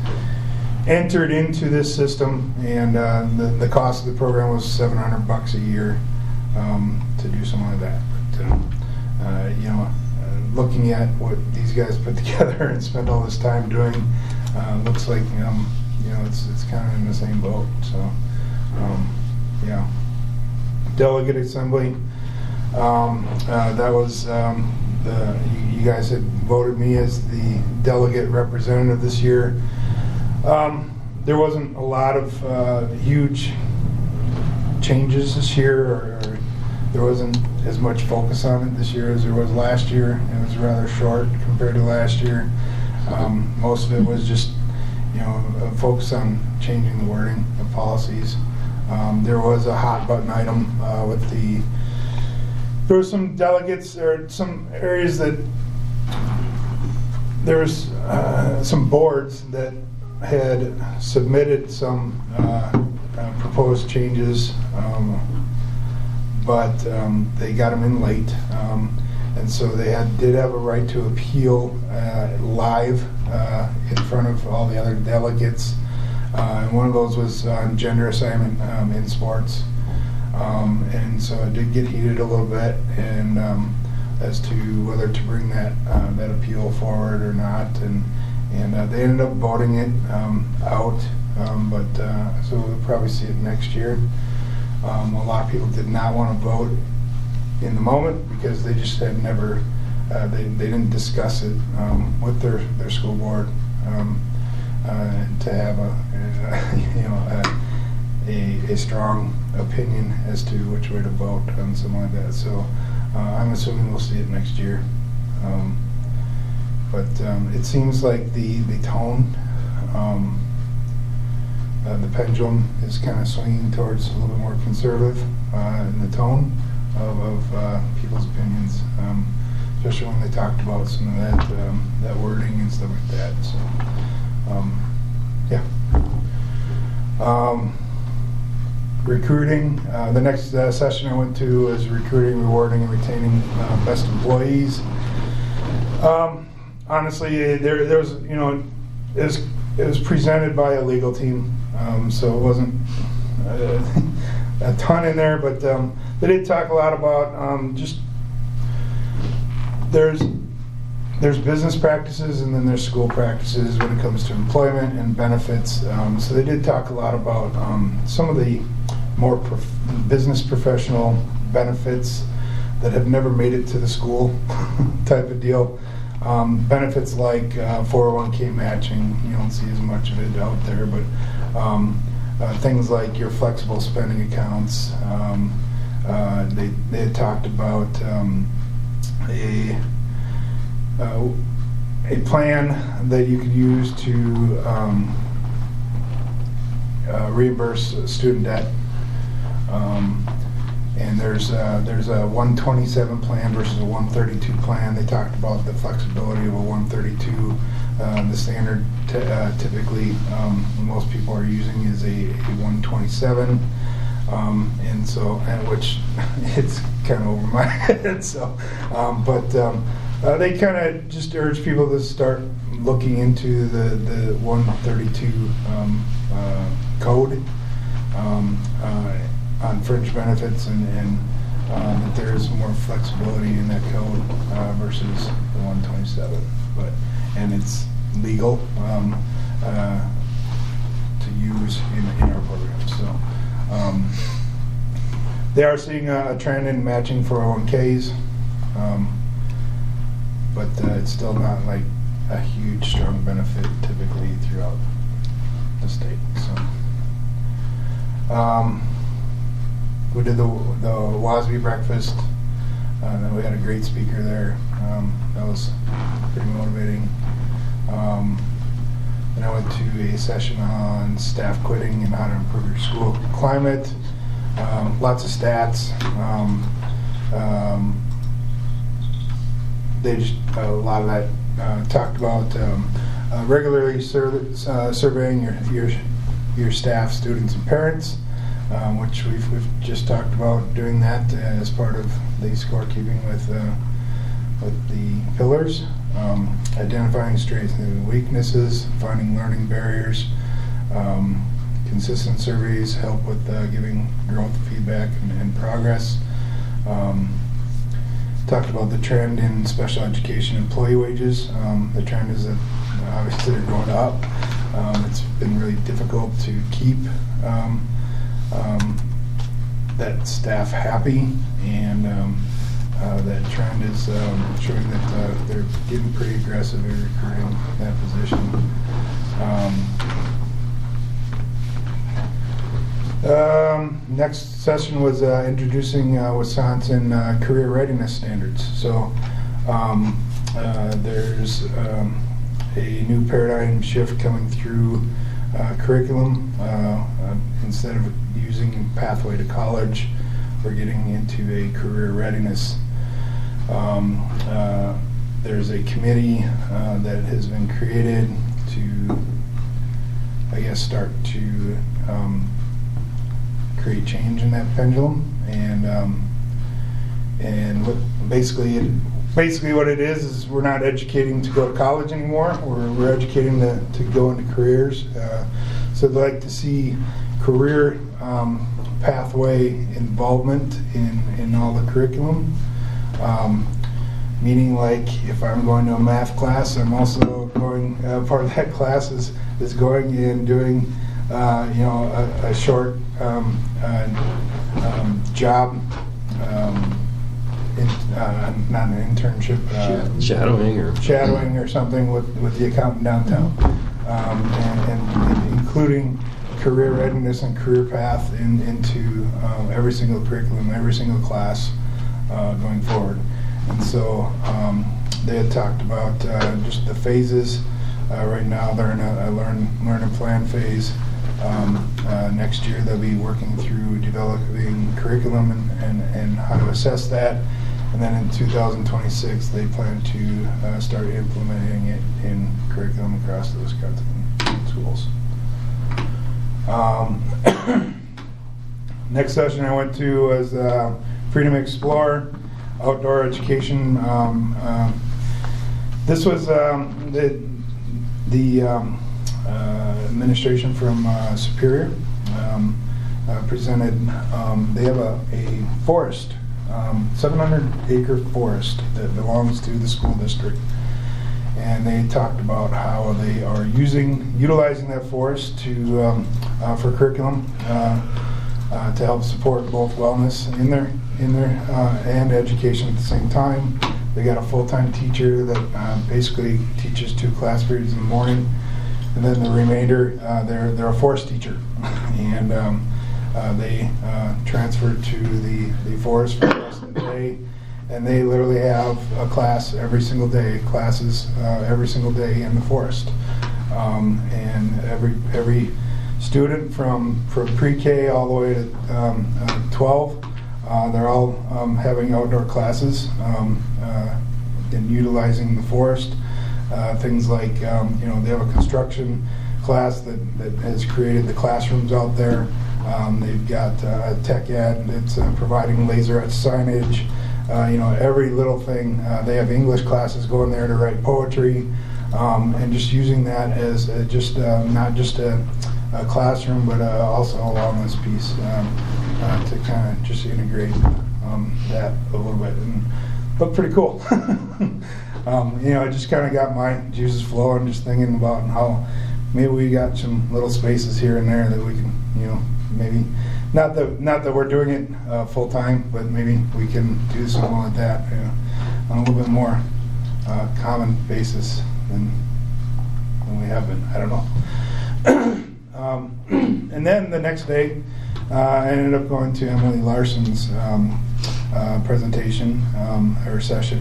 entered into this system, and the cost of the program was $700 a year to do something like that. But looking at what these guys put together and spent all this time doing, looks like it's kind of in the same boat. So yeah, delegate assembly. That was you guys had voted me as the delegate representative this year. There wasn't a lot of huge changes this year, or there wasn't as much focus on it this year as there was last year. It was rather short compared to last year. Most of it was just a focus on changing the wording of policies. There was a hot button item there were some delegates, or some areas that there was some boards that had submitted some proposed changes, but they got them in late, and so they did have a right to appeal live in front of all the other delegates, and one of those was on gender assignment in sports. And so it did get heated a little bit, and as to whether to bring that appeal forward or not, and they ended up voting it out, but so we'll probably see it next year. A lot of people did not want to vote in the moment because they just had never, they didn't discuss it with their school board to have a strong opinion as to which way to vote on something like that. So I'm assuming we'll see it next year. But it seems like the tone, the pendulum is kind of swinging towards a little bit more conservative in the tone of people's opinions, especially when they talked about some of that wording and stuff like that. So yeah. Recruiting. The next session I went to was recruiting, rewarding, and retaining best employees. Honestly, there was, it was presented by a legal team, so it wasn't a ton in there, but they did talk a lot about just there's business practices and then there's school practices when it comes to employment and benefits. So they did talk a lot about some of the more business professional benefits that have never made it to the school type of deal. Benefits like 401k matching, you don't see as much of it out there, but things like your flexible spending accounts. They had talked about a plan that you could use to reimburse student debt. And there's a 127 plan versus a 132 plan. They talked about the flexibility of a 132. The standard typically most people are using is a 127. And so, which it's kind of over my head. So, they kind of just urge people to start looking into the 132 code on fringe benefits, and that there is more flexibility in that code versus the 127. And it's legal to use in our program. So. They are seeing a trend in matching 401ks, but it's still not like a huge, strong benefit typically throughout the state. So, we did the WASB breakfast. Then we had a great speaker there. That was pretty motivating. Then I went to a session on staff quitting and how to improve your school climate. Lots of stats. They just a lot of that talked about regularly surveying your staff, students, and parents, which we've just talked about doing that as part of the scorekeeping with the pillars. Identifying strengths and weaknesses, finding learning barriers. Consistent surveys help with giving growth feedback and progress. Talked about the trend in special education employee wages. The trend is that obviously they're going up. It's been really difficult to keep that staff happy, and that trend is showing that they're getting pretty aggressive in recruiting that position. Next session was introducing Wisconsin career readiness standards. So there's a new paradigm shift coming through curriculum. Instead of using pathway to college, we're getting into a career readiness. There's a committee that has been created to, I guess, start to create change in that pendulum, and what basically what it is we're not educating to go to college anymore. We're educating to go into careers. So I'd like to see career pathway involvement in all the curriculum. Meaning, like, if I'm going to a math class, I'm also going. Part of that class is going and doing, a short job, not an internship, shadowing or something with the accountant downtown, and including career readiness and career path into every single curriculum, every single class going forward. And so they had talked about just the phases. Right now they're in a learn and plan phase. Next year they'll be working through developing curriculum and how to assess that. And then in 2026 they plan to start implementing it in curriculum across the Wisconsin schools. Next session I went to was Freedom Explorer, outdoor education. This was the administration from Superior presented. They have a forest, 700-acre forest that belongs to the school district, and they talked about how they are utilizing that forest to for curriculum to help support both wellness in their and education at the same time. They got a full-time teacher that basically teaches 2 class periods in the morning, and then the remainder they're a forest teacher, and they transferred to the forest for the rest of the day, and they literally have a class every single day, classes every single day in the forest. And every student from pre-K all the way to 12, they're all having outdoor classes and utilizing the forest. Things like, they have a construction class that has created the classrooms out there. They've got tech ed that's providing laser etch signage. Every little thing. They have English classes going there to write poetry, and just using that as not just a classroom, but also a wellness piece to kind of just integrate that a little bit. And looked pretty cool. It just kind of got my juices flowing, just thinking about how maybe we got some little spaces here and there that we can, maybe not that we're doing it full time, but maybe we can do something like that on a little bit more common basis than we have been. I don't know. And then the next day, I ended up going to Emily Larson's presentation or session.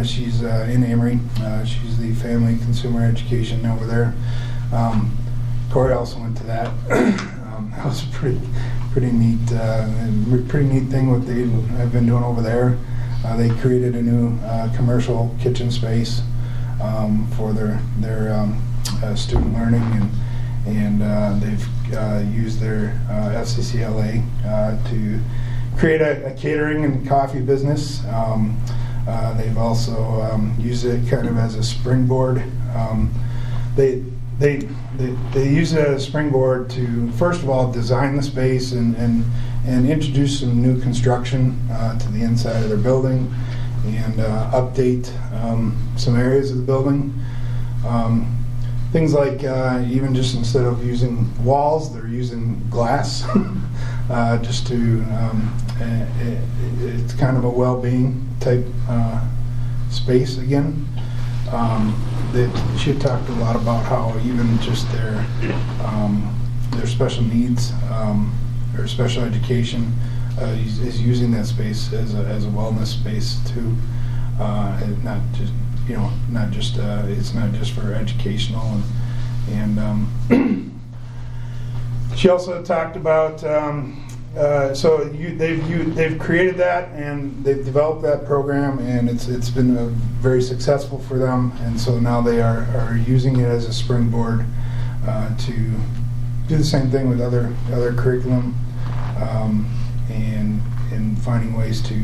She's in Amory. She's the family consumer education over there. Corey also went to that. That was a pretty neat thing what they have been doing over there. They created a new commercial kitchen space for their student learning, and they've used their FCCLA to create a catering and coffee business. They've also used it kind of as a springboard. They use it as a springboard to, first of all, design the space and introduce some new construction to the inside of their building and update some areas of the building. Things like even just instead of using walls, they're using glass just to, it's kind of a well-being type space again. She talked a lot about how even just their special needs or special education is using that space as a wellness space too. And not just it's not just for educational and she also talked about they've created that and they've developed that program, and it's been very successful for them, and so now they are using it as a springboard to do the same thing with other curriculum and finding ways to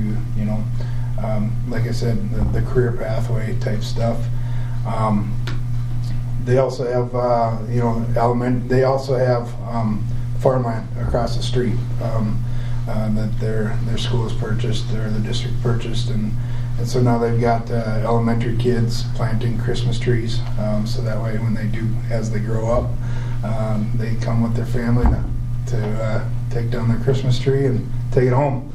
like I said, the career pathway type stuff. They also have they also have farmland across the street that their school has purchased or the district purchased, and so now they've got elementary kids planting Christmas trees, so that way when as they grow up, they come with their family to take down their Christmas tree and take it home.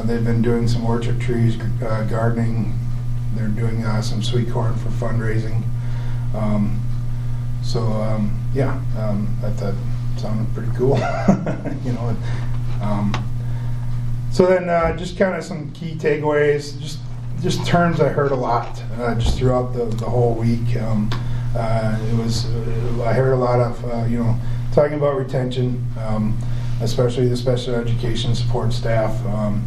They've been doing some orchard trees, gardening. They're doing some sweet corn for fundraising. I thought sounded pretty cool. So then just kind of some key takeaways, just terms I heard a lot just throughout the whole week. I heard a lot of talking about retention, especially the special education support staff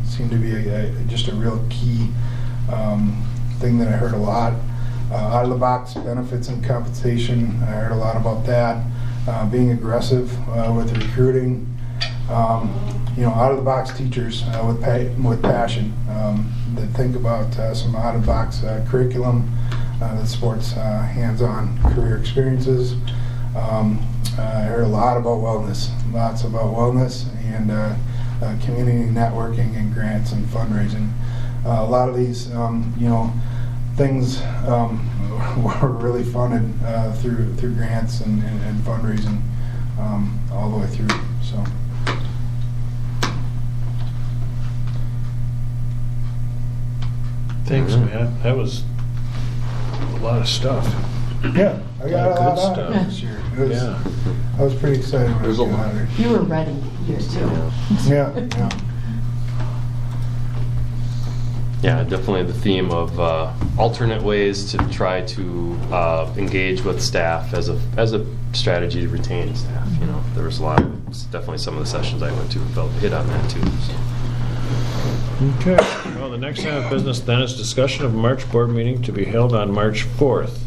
seemed to be just a real key thing that I heard a lot. Out of the box benefits and compensation, I heard a lot about that. Being aggressive with recruiting, out of the box teachers with passion that think about some out of the box curriculum that supports hands-on career experiences. I heard a lot about wellness, and community networking and grants and fundraising. A lot of these, things were really funded through grants and fundraising all the way through. So. Thanks, Matt. That was a lot of stuff. Yeah, I got a lot of of stuff this year. I was pretty excited when I was out there. You were ready here too. Yeah. Yeah, definitely the theme of alternate ways to try to engage with staff as a strategy to retain staff. You know, there was definitely some of the sessions I went to felt hit on that too. So. Okay, well, the next item of business then is discussion of March board meeting to be held on March 4th,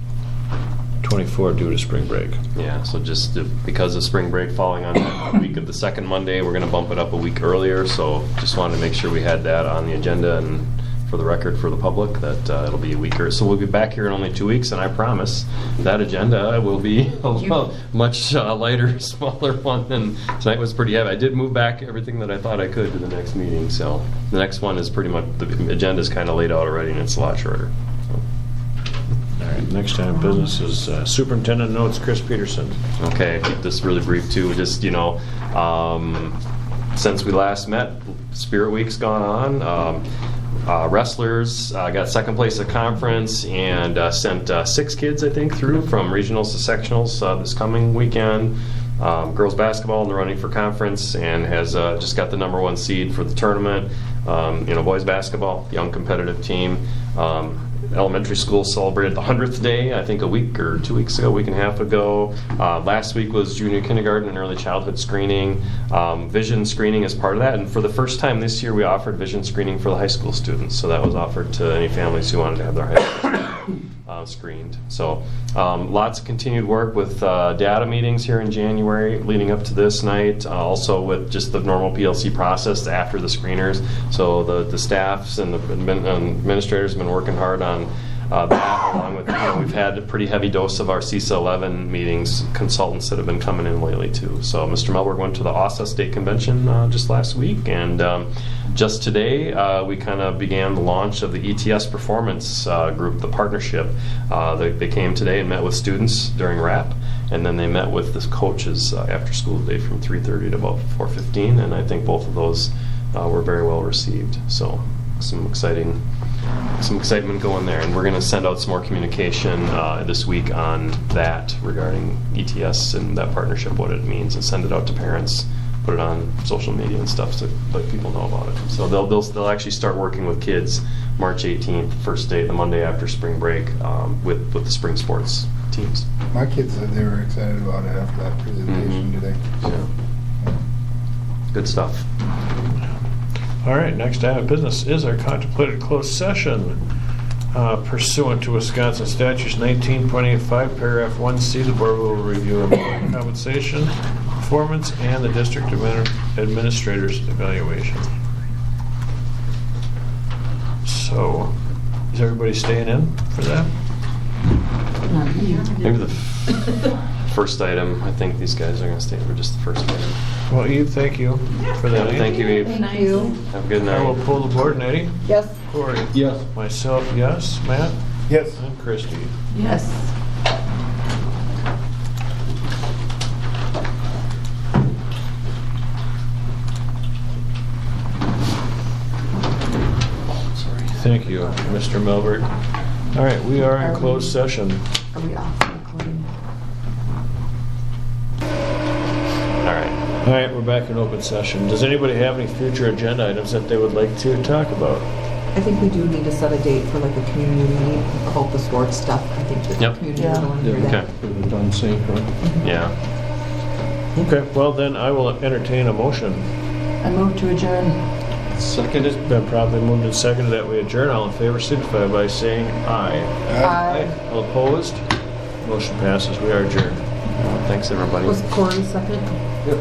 24 due to spring break. Yeah, so just because of spring break falling on the week of the second Monday, we're going to bump it up a week earlier. So just wanted to make sure we had that on the agenda and for the record for the public that it'll be a week earlier. So we'll be back here in only 2 weeks, and I promise that agenda will be a much lighter, smaller one than tonight was pretty heavy. I did move back everything that I thought I could to the next meeting. So the next one is pretty much, the agenda is kind of laid out already, and it's a lot shorter. All right, next item of business is superintendent notes, Chris Peterson. Okay, keep this really brief too. Just, since we last met, Spirit Week's gone on. Wrestlers got second place at conference and sent 6 kids, I think, through from regionals to sectionals this coming weekend. Girls basketball in the running for conference and has just got the #1 seed for the tournament. Boys basketball, young competitive team. Elementary school celebrated the 100th day, I think a week or 2 weeks ago, week and a half ago. Last week was junior kindergarten and early childhood screening. Vision screening is part of that, and for the first time this year we offered vision screening for the high school students. So that was offered to any families who wanted to have their high school screened. So lots of continued work with data meetings here in January leading up to this night, also with just the normal PLC process after the screeners. So the staffs and the administrators have been working hard on that, along with, we've had a pretty heavy dose of our CISA 11 meetings, consultants that have been coming in lately too. So Mr. Melberg went to the ASA State Convention just last week, and just today we kind of began the launch of the ETS Performance Group, the partnership. They came today and met with students during RAP, and then they met with the coaches after school today from 3:30 to about 4:15, and I think both of those were very well received. So some excitement going there, and we're going to send out some more communication this week on that regarding ETS and that partnership, what it means, and send it out to parents, put it on social media and stuff to let people know about it. So they'll actually start working with kids March 18th, first day, the Monday after spring break, with the spring sports teams. My kids said they were excited about it after that presentation today. Yeah. Good stuff. All right, next item of business is our contemplated closed session. Pursuant to Wisconsin Statutes 19.85, paragraph 1C, the board will review employee compensation, performance, and the district administrator's evaluation. So, is everybody staying in for that? Maybe the first item, I think these guys are going to stay for just the first item. Well, Eve, thank you for that. Thank you, Eve. Thank you. Have a good night. I will pull the board. Eddie? Yes. Corey? Yes. Myself, yes. Matt? Yes. And Christie. Yes. Thank you, Mr. Melberg. All right, we are in closed session. Are we off recording? All right, we're back in open session. Does anybody have any future agenda items that they would like to talk about? I think we do need to set a date for like a community meeting about the sports stuff. I think the Yep. community will want to do that. Okay. Yeah. Okay, well then I will entertain a motion. I move to adjourn. Seconded. Been properly moved and seconded that we adjourn. All in favor signify by saying aye. Aye. All opposed? Motion passes. We are adjourned. Thanks, everybody. Was Corey second? Yep.